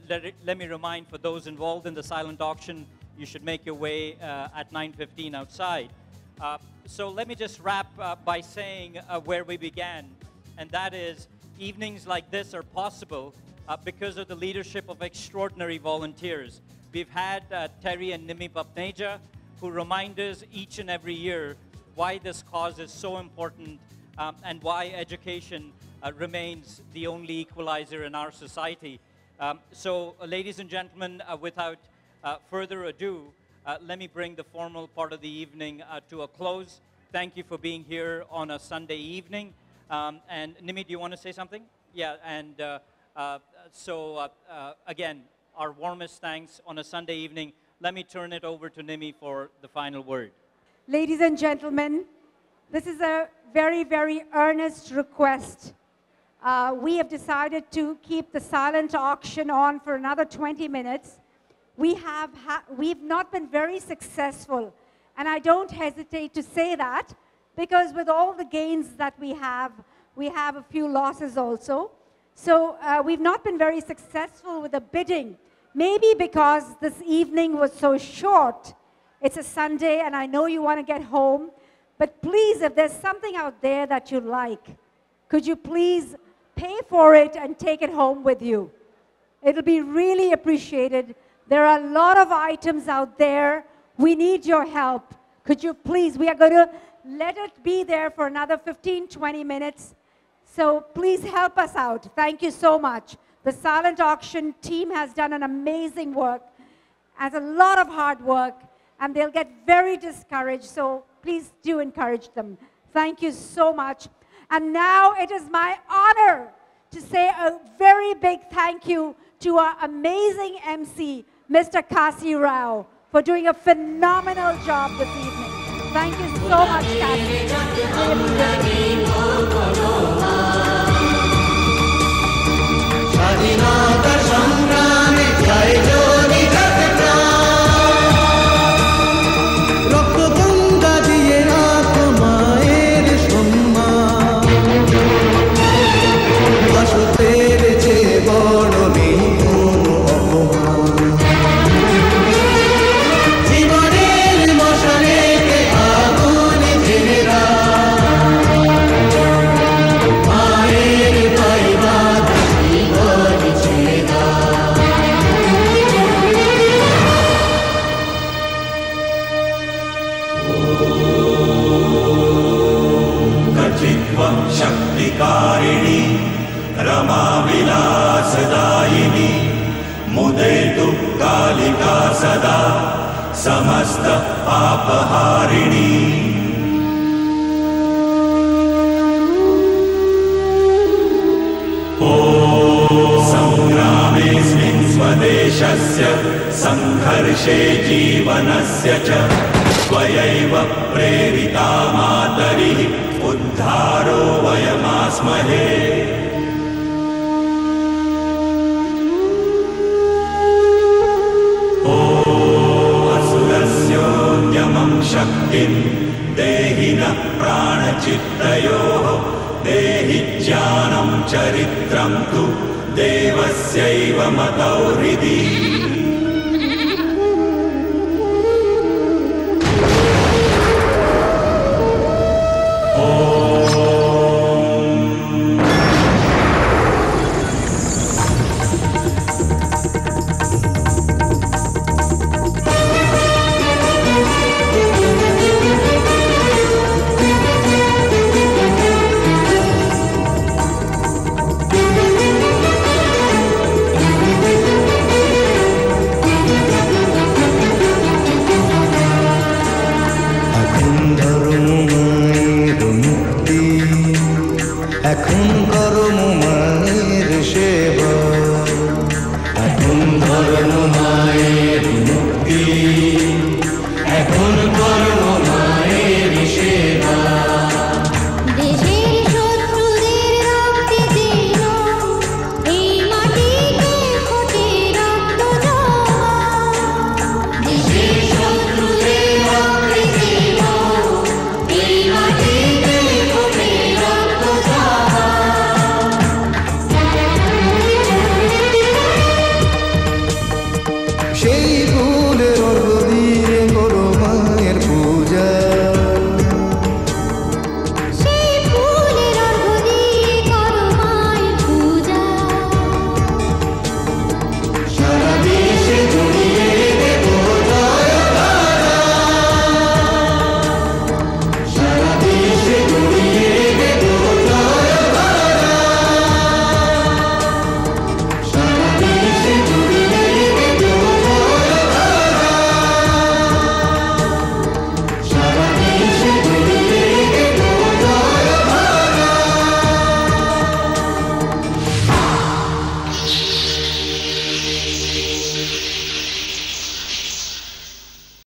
S4: Let me remind, for those involved in the silent auction, you should make your way at 9:15 outside. So let me just wrap by saying where we began, and that is evenings like this are possible because of the leadership of extraordinary volunteers. We've had Terry and Nimi Papneja, who remind us each and every year why this cause is so important and why education remains the only equalizer in our society. So, ladies and gentlemen, without further ado, let me bring the formal part of the evening to a close. Thank you for being here on a Sunday evening. And Nimi, do you want to say something? Yeah, and again, our warmest thanks on a Sunday evening. Let me turn it over to Nimi for the final word.
S19: Ladies and gentlemen, this is a very, very earnest request. We have decided to keep the silent auction on for another 20 minutes. We've not been very successful, and I don't hesitate to say that, because with all the gains that we have a few losses also. So we've not been very successful with the bidding, maybe because this evening was so short. It's a Sunday, and I know you want to get home, but please, if there's something out there that you like, could you please pay for it and take it home with you? It'll be really appreciated. There are a lot of items out there. We need your help. Could you please, we are going to let it be there for another 15, 20 minutes. So please help us out. Thank you so much. The silent auction team has done an amazing work, has a lot of hard work, and they'll get very discouraged. So please do encourage them. Thank you so much. And now it is my honor to say a very big thank you to our amazing MC, Mr. Kasi Rao, for doing a phenomenal job this evening. Thank you so much, Kasi.
S5: স্বাধীনতার সংগ্রামে জয় Johnny রক্ত গঙ্গা দিয়ে রাখো মায়ের সম্মান বসতের চেয়ে বড় নেই কোনো অপমান জীবনের মশালেতে আগুন জেলে মায়ের পাইবা
S6: कचित्वं शक्तिकारिणी रमा विलासदायिनी मुदेतु कालिका सदा समस्त पापहारिणी संग्रामेऽस्मिन् स्वदेशस्य संघर्षे जीवनस्य च त्वयैव प्रेरिता मातरिः उद्धारो वयमास्महे असुरस्योद्यमं शक्तिं देहि नः प्राणचित्तयोः देहि ज्ञानं चरित्रं तु देवस्यैव मतौ हृदि शरणमाए मुक्ति